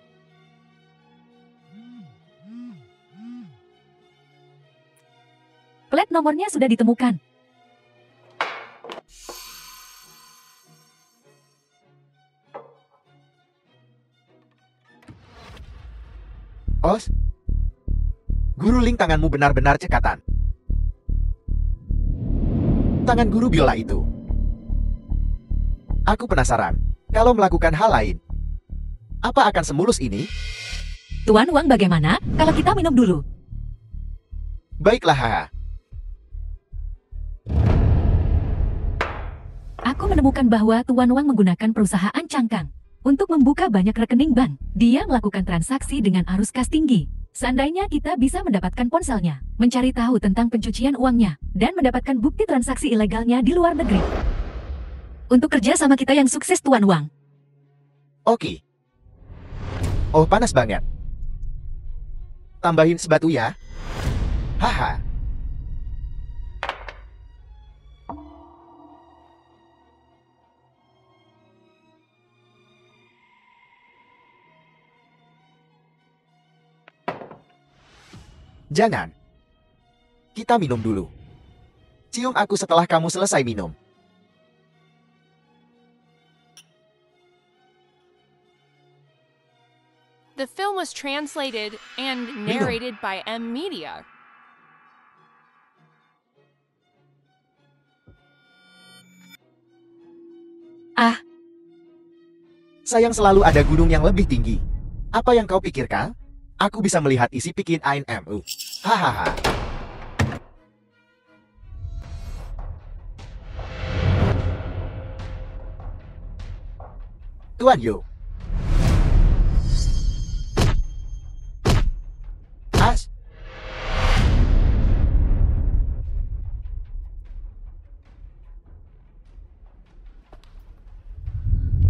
Plat nomornya sudah ditemukan. Os? Guru Ling, tanganmu benar-benar cekatan. Tangan guru biola itu. Aku penasaran, kalau melakukan hal lain, apa akan semulus ini? Tuan Wang, bagaimana kalau kita minum dulu? Baiklah, haha. Aku menemukan bahwa Tuan Wang menggunakan perusahaan cangkang untuk membuka banyak rekening bank. Dia melakukan transaksi dengan arus kas tinggi. Seandainya kita bisa mendapatkan ponselnya, mencari tahu tentang pencucian uangnya, dan mendapatkan bukti transaksi ilegalnya di luar negeri. Untuk kerja sama kita yang sukses, Tuan Wang. Oke. Oh, panas banget. Tambahin sebatu ya. Haha. Jangan. Kita minum dulu. Cium aku setelah kamu selesai minum. The film was translated and narrated by M Media. Ah, Sayang, selalu ada gunung yang lebih tinggi. Apa yang kau pikirkan? Aku bisa melihat isi pikin ANMU. Hahaha. Tuan Yu. As.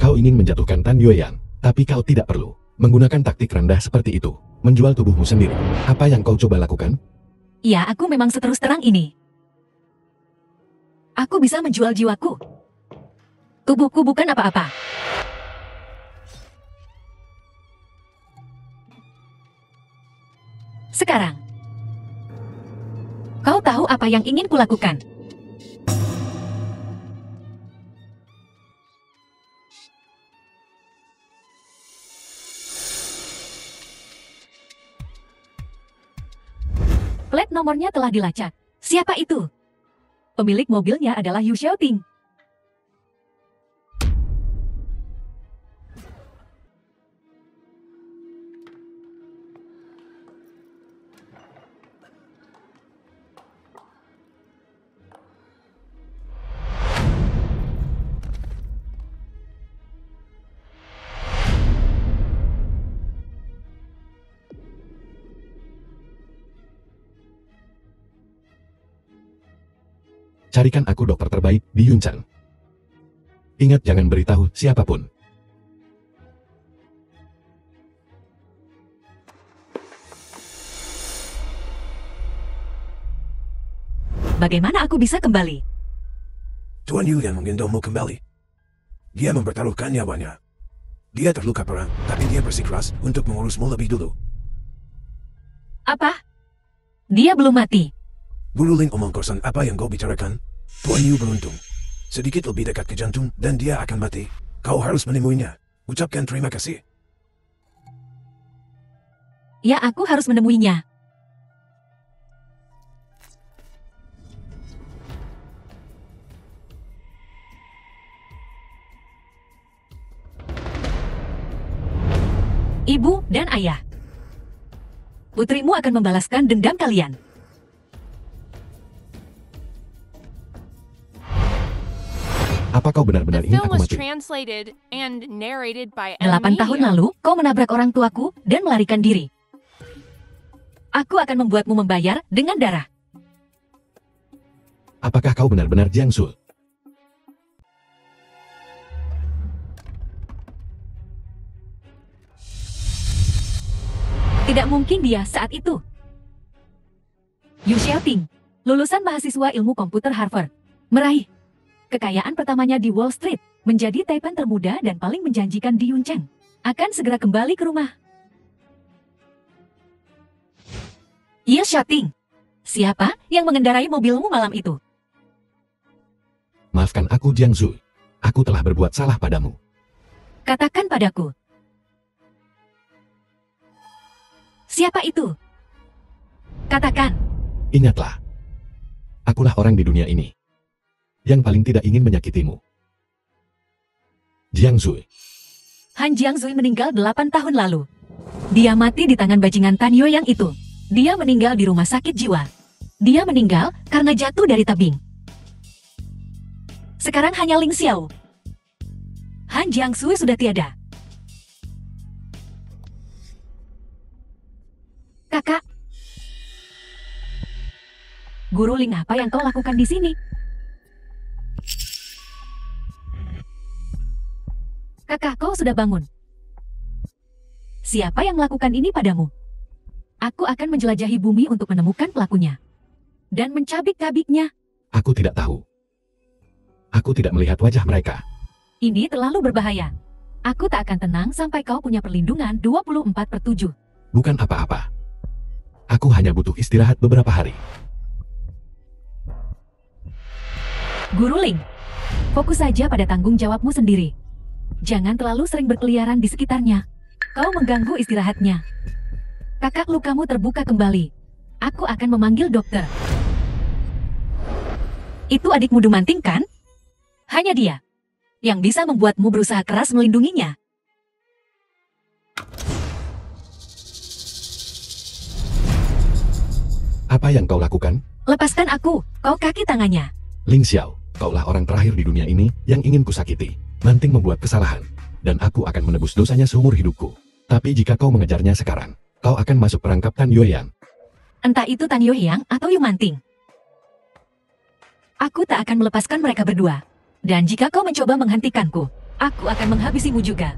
Kau ingin menjatuhkan Tan Yueyang, tapi kau tidak perlu menggunakan taktik rendah seperti itu. Menjual tubuhmu sendiri. Apa yang kau coba lakukan? ya, aku memang seterus terang ini. Aku bisa menjual jiwaku. Tubuhku bukan apa-apa. Sekarang, kau tahu apa yang ingin kulakukan? Plat nomornya telah dilacak. Siapa itu? Pemilik mobilnya adalah Yu Xiaoting. Carikan aku dokter terbaik di Yuncheng. Ingat jangan beritahu siapapun. Bagaimana aku bisa kembali? Tuan Yulian menggendongmu kembali. Dia mempertaruhkan nyawanya. Dia terluka parah, tapi dia bersikeras untuk mengurusmu lebih dulu. Apa? Dia belum mati. Guru Ling omong kosong apa yang kau bicarakan? Tuan Yu beruntung. Sedikit lebih dekat ke jantung dan dia akan mati. Kau harus menemuinya. Ucapkan terima kasih. Ya, aku harus menemuinya. Ibu dan ayah. Putrimu akan membalaskan dendam kalian. Apa kau benar-benar The ingin film aku was mati? translated and narrated by 8 tahun Media. lalu, kau menabrak orang tuaku dan melarikan diri. Aku akan membuatmu membayar dengan darah. Apakah kau benar-benar Jiangsu? Tidak mungkin dia saat itu. Yu Xiaoting, lulusan mahasiswa ilmu komputer Harvard, meraih kekayaan pertamanya di Wall Street, menjadi taipan termuda dan paling menjanjikan di Yuncheng, akan segera kembali ke rumah. Yu Xiaoting, siapa yang mengendarai mobilmu malam itu? Maafkan aku Jiangsu. Aku telah berbuat salah padamu. Katakan padaku. Siapa itu? Katakan. Ingatlah. Akulah orang di dunia ini yang paling tidak ingin menyakitimu. Jiangsu. Han Jiangzui meninggal 8 tahun lalu. Dia mati di tangan bajingan Tan Yoyang itu. Dia meninggal di rumah sakit jiwa. Dia meninggal karena jatuh dari tebing. Sekarang hanya Ling Xiao. Han Jiangzui sudah tiada. Kakak. Guru Ling, apa yang kau lakukan di sini? Kakak, kau sudah bangun. Siapa yang melakukan ini padamu? Aku akan menjelajahi bumi untuk menemukan pelakunya. Dan mencabik-cabiknya. Aku tidak tahu. Aku tidak melihat wajah mereka. Ini terlalu berbahaya. Aku tak akan tenang sampai kau punya perlindungan 24/7. Bukan apa-apa. Aku hanya butuh istirahat beberapa hari. Guru Ling, fokus saja pada tanggung jawabmu sendiri. Jangan terlalu sering berkeliaran di sekitarnya. Kau mengganggu istirahatnya. Kakak, lukamu terbuka kembali. Aku akan memanggil dokter. Itu adikmu Dumanting, kan? Hanya dia yang bisa membuatmu berusaha keras melindunginya. Apa yang kau lakukan? Lepaskan aku, kau kaki tangannya. Ling Xiao, kaulah orang terakhir di dunia ini yang ingin kusakiti. Manting membuat kesalahan, dan aku akan menebus dosanya seumur hidupku. Tapi jika kau mengejarnya sekarang, kau akan masuk perangkap Tan Yoyang. Entah itu Tan Yoyang atau Yu Manting. Aku tak akan melepaskan mereka berdua. Dan jika kau mencoba menghentikanku, aku akan menghabisimu juga.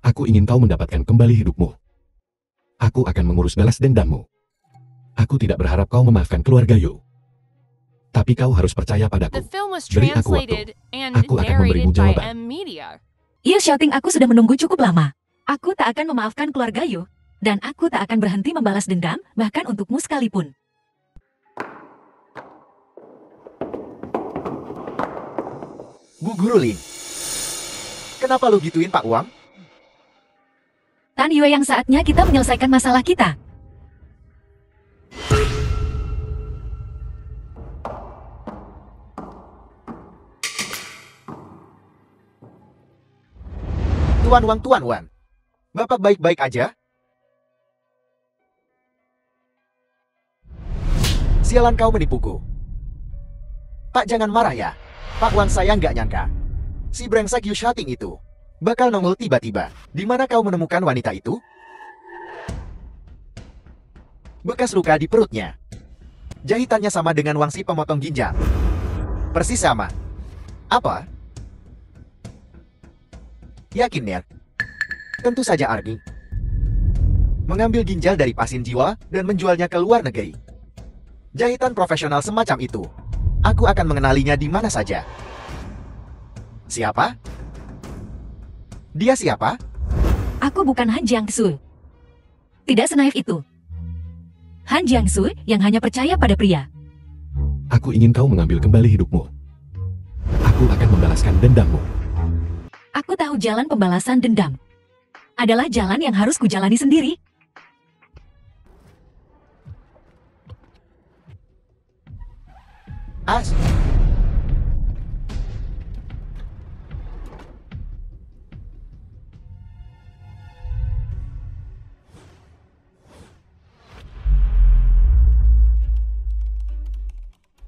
Aku ingin kau mendapatkan kembali hidupmu. Aku akan mengurus balas dendammu. Aku tidak berharap kau memaafkan keluarga Yu. Tapi kau harus percaya The padaku. film was Beri aku waktu. translated and Aku akan memberimu narrated by jawaban. Media. Yu Xiaoting, aku sudah menunggu cukup lama. Aku tak akan memaafkan keluarga Yu. Dan aku tak akan berhenti membalas dendam, bahkan untukmu sekalipun. Guru Ling. Kenapa lu gituin Pak Wang? Tan Yue, yang saatnya kita menyelesaikan masalah kita. Tuan Wang. Bapak baik-baik aja? Sialan kau menipuku. Pak, jangan marah ya. Pak Wang, saya nggak nyangka. Si brengsek Yu Xiaoting itu bakal nongol tiba-tiba. Di mana kau menemukan wanita itu? Bekas luka di perutnya. Jahitannya sama dengan wangsi pemotong ginjal. Persis sama. Apa? Yakin, Ner? Tentu saja, Argi. Mengambil ginjal dari pasien jiwa dan menjualnya ke luar negeri. Jahitan profesional semacam itu, aku akan mengenalinya di mana saja. Siapa? Dia siapa? Aku bukan Han Jiangsu. Tidak senaif itu. Han Jiangsu yang hanya percaya pada pria. Aku ingin kau mengambil kembali hidupmu. Aku akan membalaskan dendammu. Aku tahu jalan pembalasan dendam. Adalah jalan yang harus kujalani sendiri. As.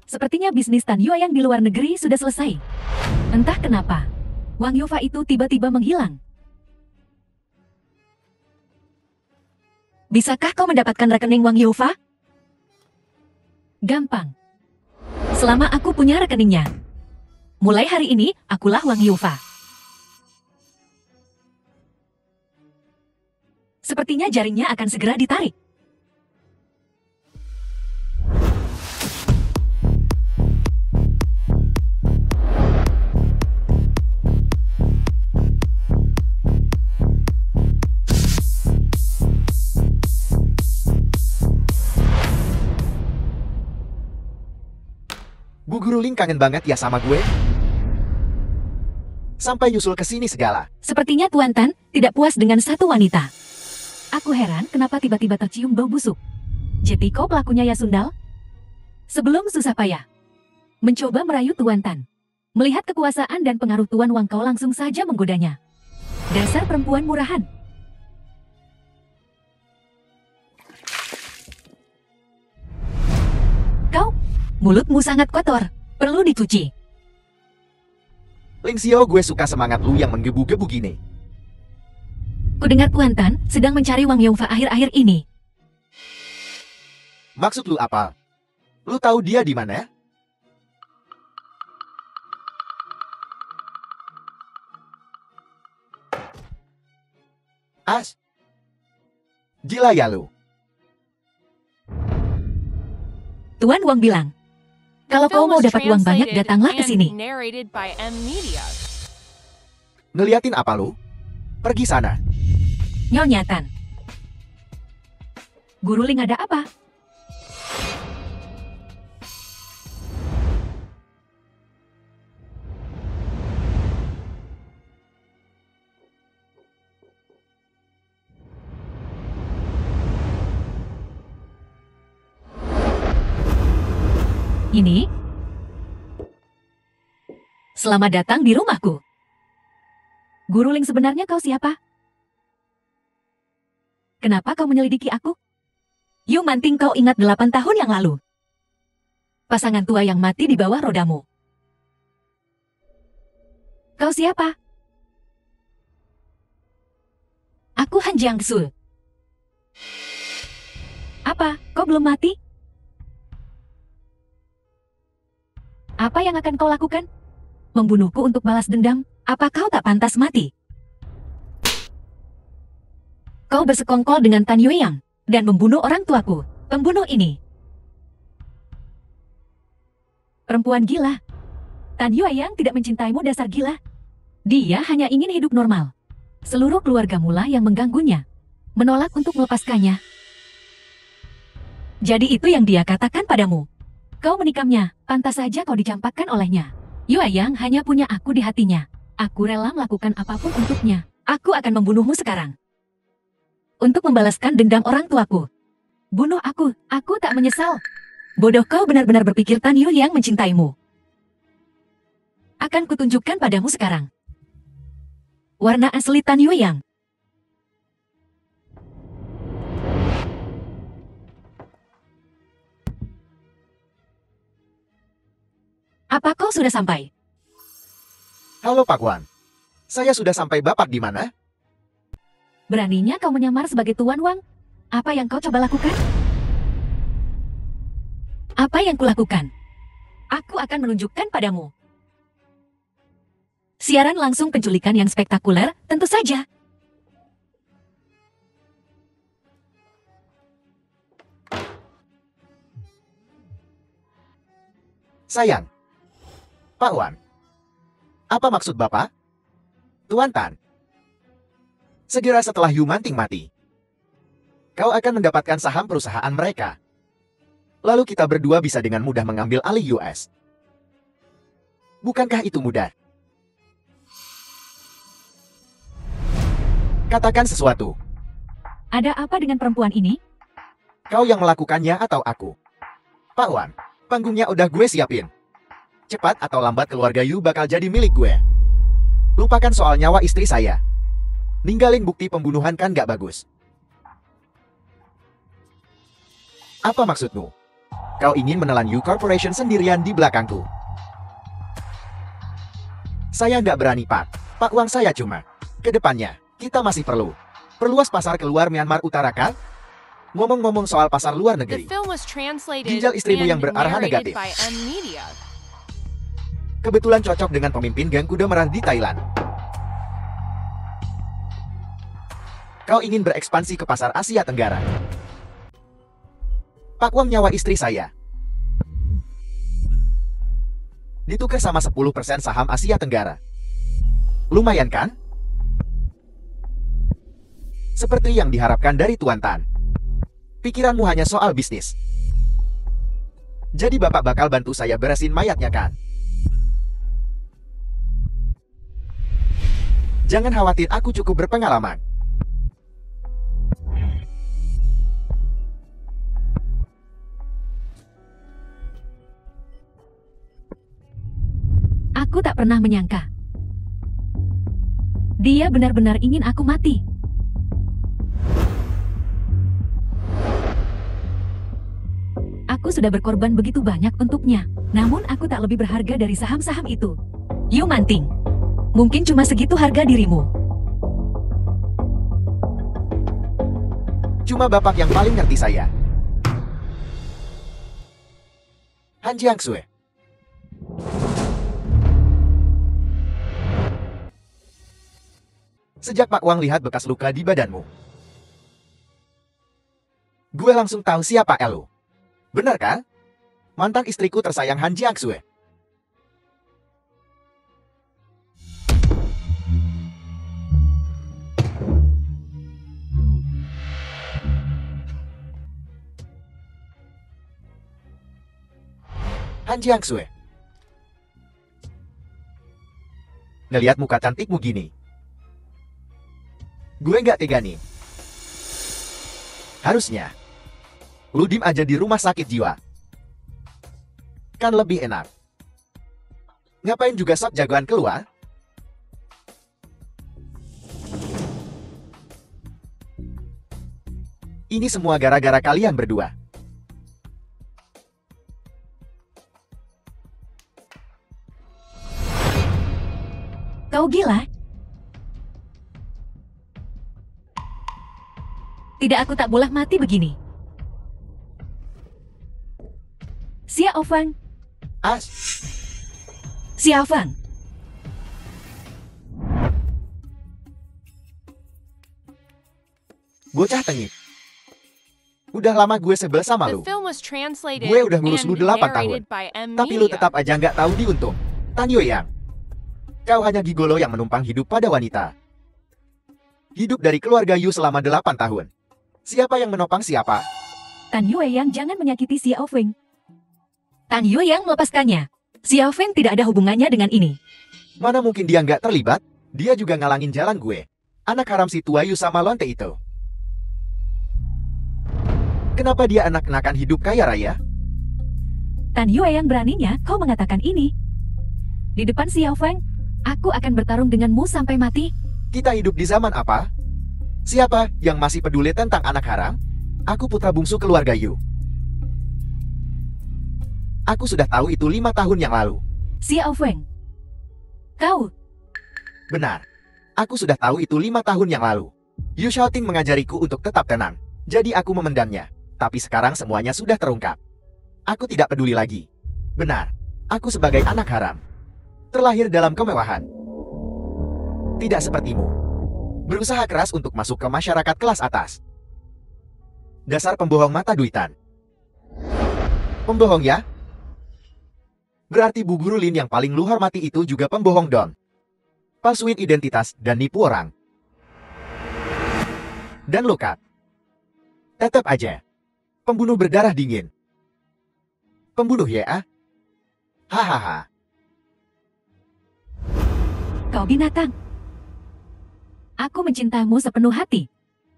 Sepertinya bisnis Tan Yueyang di luar negeri sudah selesai. Entah kenapa, Wang Yufa itu tiba-tiba menghilang. Bisakah kau mendapatkan rekening Wang Yufa? Gampang. Selama aku punya rekeningnya. Mulai hari ini, akulah Wang Yufa. Sepertinya jaringnya akan segera ditarik. Bu Guru Ling kangen banget ya sama gue? Sampai nyusul ke sini segala. Sepertinya Tuan Tan tidak puas dengan satu wanita. Aku heran kenapa tiba-tiba tercium bau busuk. Jadi kau pelakunya ya Sundal? Sebelum susah payah mencoba merayu Tuan Tan. Melihat kekuasaan dan pengaruh Tuan Wang kau langsung saja menggodanya. Dasar perempuan murahan. Kau, mulutmu sangat kotor, perlu dicuci. Ling Xiao, gue suka semangat lu yang menggebu-gebu gini. Kudengar Tuan Tan sedang mencari Wang Yongfa akhir-akhir ini. Maksud lu apa? Lu tahu dia di mana? As. Gila ya lu. Tuan Wang bilang, kalau kau mau dapat uang banyak, datanglah ke sini. Narrated by M Media. Ngeliatin apa lu? Pergi sana. Nyonya Tan. Guru Ling ada apa? Ini? Selamat datang di rumahku. Guru Ling, sebenarnya kau siapa? Kenapa kau menyelidiki aku? Yu Manting, kau ingat 8 tahun yang lalu? Pasangan tua yang mati di bawah rodamu. Kau siapa? Aku Han Jiangsu. Apa, kau belum mati? Apa yang akan kau lakukan? Membunuhku untuk balas dendam? Apa kau tak pantas mati? Kau bersekongkol dengan Tan Yueyang dan membunuh orang tuaku, pembunuh ini. Perempuan gila. Tan Yueyang tidak mencintaimu, dasar gila. Dia hanya ingin hidup normal. Seluruh keluargamu lah yang mengganggunya, menolak untuk melepaskannya. Jadi itu yang dia katakan padamu. Kau menikamnya, pantas saja kau dicampakkan olehnya. Yueyang hanya punya aku di hatinya. Aku rela melakukan apapun untuknya. Aku akan membunuhmu sekarang. Untuk membalaskan dendam orang tuaku. Bunuh aku tak menyesal. Bodoh, kau benar-benar berpikir Tan Yueyang mencintaimu. Akan kutunjukkan padamu sekarang. Warna asli Tan Yueyang. Apa kau sudah sampai? Halo Pak Wan. Saya sudah sampai. Bapak di mana? Beraninya kau menyamar sebagai Tuan Wang? Apa yang kau coba lakukan? Apa yang kulakukan? Aku akan menunjukkan padamu. Siaran langsung penculikan yang spektakuler, tentu saja. Sayang. Pak Wan. Apa maksud Bapak? Tuan Tan. Segera setelah Yu Manting mati, kau akan mendapatkan saham perusahaan mereka. Lalu kita berdua bisa dengan mudah mengambil alih US. Bukankah itu mudah? Katakan sesuatu. Ada apa dengan perempuan ini? Kau yang melakukannya atau aku? Pak Wan, panggungnya udah gue siapin. Cepat atau lambat keluarga Yu bakal jadi milik gue. Lupakan soal nyawa istri saya. Ninggalin bukti pembunuhan kan gak bagus. Apa maksudmu? Kau ingin menelan Yu Corporation sendirian di belakangku? Saya nggak berani, Pak. Pak, uang saya cuma. Kedepannya, kita masih perlu perluas pasar keluar Myanmar Utara kan? Ngomong-ngomong soal pasar luar The negeri, film was translated ginjal istrimu yang and berarah narrated negatif. by M Media. Kebetulan cocok dengan pemimpin geng kuda merah di Thailand. Kau ingin berekspansi ke pasar Asia Tenggara. Pak Wang nyawa istri saya. Ditukar sama 10% saham Asia Tenggara. Lumayan kan? Seperti yang diharapkan dari Tuan Tan. Pikiranmu hanya soal bisnis. Jadi Bapak bakal bantu saya beresin mayatnya kan? Jangan khawatir, aku cukup berpengalaman. Aku tak pernah menyangka. Dia benar-benar ingin aku mati. Aku sudah berkorban begitu banyak untuknya. Namun aku tak lebih berharga dari saham-saham itu. Yu Manting. Mungkin cuma segitu harga dirimu. Cuma Bapak yang paling ngerti saya. Han Jiangsui. Sejak Pak Wang lihat bekas luka di badanmu, gue langsung tahu siapa Elu. Benar kan? Mantan istriku tersayang Han Jiangsui. Han Jiangsui. Ngeliat muka cantikmu gini, gue nggak tega nih. Harusnya lu dim aja di rumah sakit jiwa. Kan lebih enak. Ngapain juga sok jagoan keluar? Ini semua gara-gara kalian berdua. Kau gila? Tidak, aku tak boleh mati begini. Xia Fang. As, Xia Fang. bocah tengik. Udah lama gue sebel sama The lu. film was translated Gue udah ngurus and lu 8 tahun. narrated by M Tapi lu Media. tetap aja nggak tahu diuntung. Tan Yoyang. Kau hanya gigolo yang menumpang hidup pada wanita. Hidup dari keluarga Yu selama 8 tahun. Siapa yang menopang siapa? Tan Yue yang jangan menyakiti Xia Feng. Tan Yue yang melepaskannya. Xia Feng tidak ada hubungannya dengan ini. Mana mungkin dia nggak terlibat? Dia juga ngalangin jalan gue. Anak haram si tua Yu sama lonte itu. Kenapa dia anak-anakan hidup kaya raya? Tan Yue yang beraninya kau mengatakan ini. Di depan Xia Feng, aku akan bertarung denganmu sampai mati. Kita hidup di zaman apa? Siapa yang masih peduli tentang anak haram? Aku putra bungsu keluarga Yu. Aku sudah tahu itu 5 tahun yang lalu. Xia Feng. Kau, Benar. Aku sudah tahu itu 5 tahun yang lalu. Yu Xiaoting mengajariku untuk tetap tenang. Jadi aku memendamnya. Tapi sekarang semuanya sudah terungkap. Aku tidak peduli lagi. Benar, aku sebagai anak haram. Terlahir dalam kemewahan. Tidak sepertimu. Berusaha keras untuk masuk ke masyarakat kelas atas. Dasar pembohong mata duitan. Pembohong ya? Berarti Bu Guru Lin yang paling lu hormati itu juga pembohong Don. Palsuin identitas dan nipu orang. Dan lo Kak. Tetap aja. Pembunuh berdarah dingin. Pembunuh ya? Hahaha. Kau binatang. Aku mencintaimu sepenuh hati.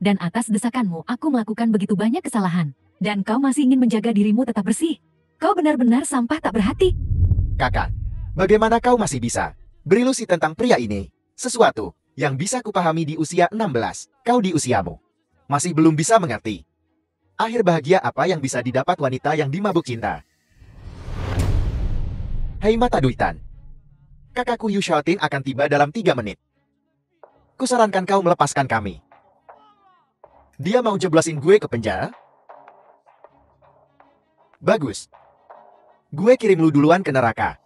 Dan atas desakanmu aku melakukan begitu banyak kesalahan. Dan kau masih ingin menjaga dirimu tetap bersih. Kau benar-benar sampah tak berhati. Kakak, bagaimana kau masih bisa berilusi tentang pria ini? Sesuatu yang bisa kupahami di usia 16, kau di usiamu masih belum bisa mengerti. Akhir bahagia apa yang bisa didapat wanita yang dimabuk cinta? Hei mata duitan. Kakakku Yu Xiaotin akan tiba dalam 3 menit. Kusarankan kau melepaskan kami. Dia mau jeblosin gue ke penjara? Bagus. Gue kirim lu duluan ke neraka.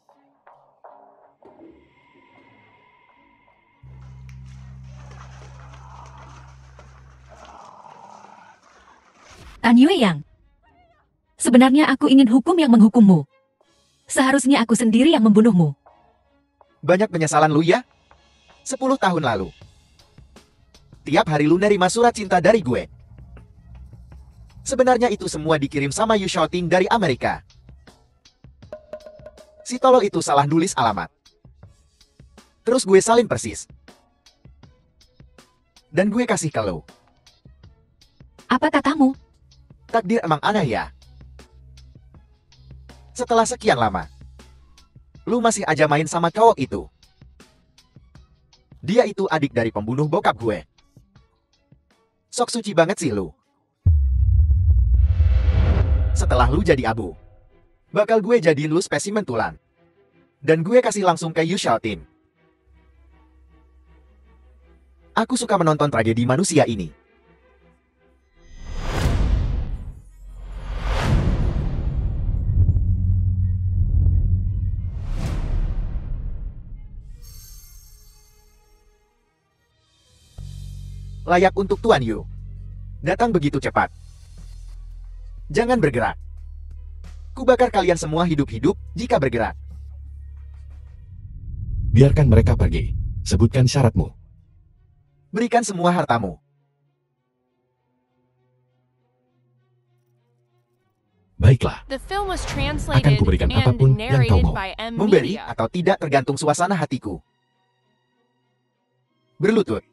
Tan Yue Yang. Sebenarnya aku ingin hukum yang menghukummu. Seharusnya aku sendiri yang membunuhmu. Banyak penyesalan lu ya? 10 tahun lalu. Tiap hari lu nerima surat cinta dari gue. Sebenarnya itu semua dikirim sama Yu Xiaoting dari Amerika. Si tolol itu salah nulis alamat. Terus gue salin persis. Dan gue kasih ke lo. Apa katamu? Takdir emang aneh ya. Setelah sekian lama, lu masih aja main sama cowok itu. Dia itu adik dari pembunuh bokap gue. Sok suci banget sih lu. Setelah lu jadi abu, bakal gue jadiin lu spesimen tulang. Dan gue kasih langsung ke Yu Xiaotin. Aku suka menonton tragedi manusia ini. Layak untuk Tuan Yu. Datang begitu cepat. Jangan bergerak. Kubakar kalian semua hidup-hidup jika bergerak. Biarkan mereka pergi. Sebutkan syaratmu. Berikan semua hartamu. Baiklah. The film was Akan translated kuberikan and apapun yang kau narrated mau. by M Memberi Media. atau tidak tergantung suasana hatiku. Berlutut.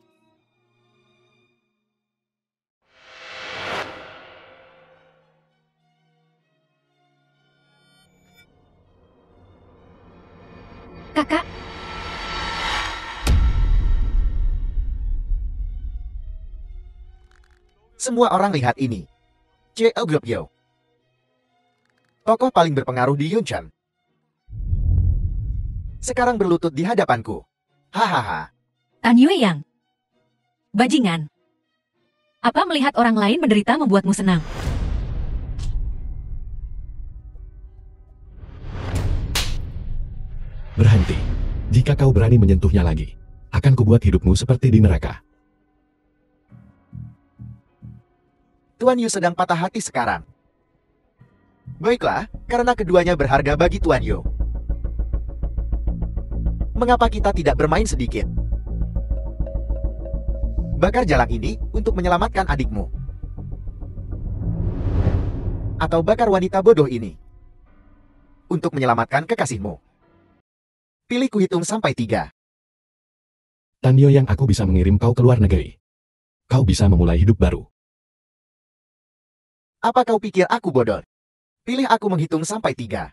Kakak, Semua orang lihat ini. Cheo Gopyo. Tokoh paling berpengaruh di Yunchen. Sekarang berlutut di hadapanku. Hahaha. Tan Yue Yang. Bajingan. Apa melihat orang lain menderita membuatmu senang? Berhenti. Jika kau berani menyentuhnya lagi, akan kubuat hidupmu seperti di neraka. Tuan Yu sedang patah hati sekarang. Baiklah, karena keduanya berharga bagi Tuan Yu. Mengapa kita tidak bermain sedikit? Bakar jalan ini untuk menyelamatkan adikmu. Atau bakar wanita bodoh ini untuk menyelamatkan kekasihmu. Pilih kuhitung sampai 3. Tanyo yang aku bisa mengirim kau ke luar negeri. Kau bisa memulai hidup baru. Apa kau pikir aku bodoh? Pilih aku menghitung sampai 3.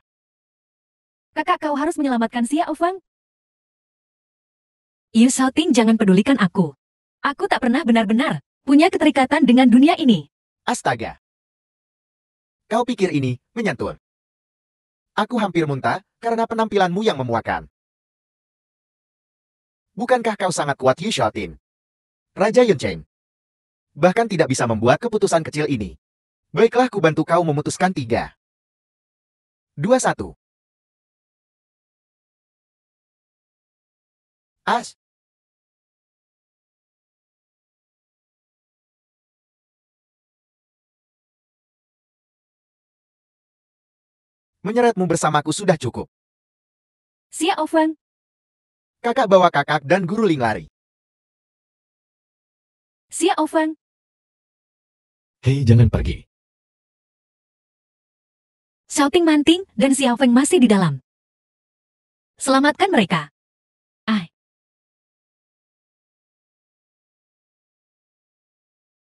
Kakak, kau harus menyelamatkan Xia Feng. Yu Xiaoting, jangan pedulikan aku. Aku tak pernah benar-benar punya keterikatan dengan dunia ini. Astaga. Kau pikir ini menyentuh? Aku hampir muntah karena penampilanmu yang memuakan. Bukankah kau sangat kuat, Yu Xiaotin? Raja Yunchen. Bahkan tidak bisa membuat keputusan kecil ini. Baiklah, ku bantu kau memutuskan 3. 2-1. As. Menyeretmu bersamaku sudah cukup. Xia Ofeng, Kakak bawa kakak dan guru Ling lari. Xia Ofeng, Hei, jangan pergi. Xiao Ting Manting dan Xiao Feng masih di dalam. Selamatkan mereka.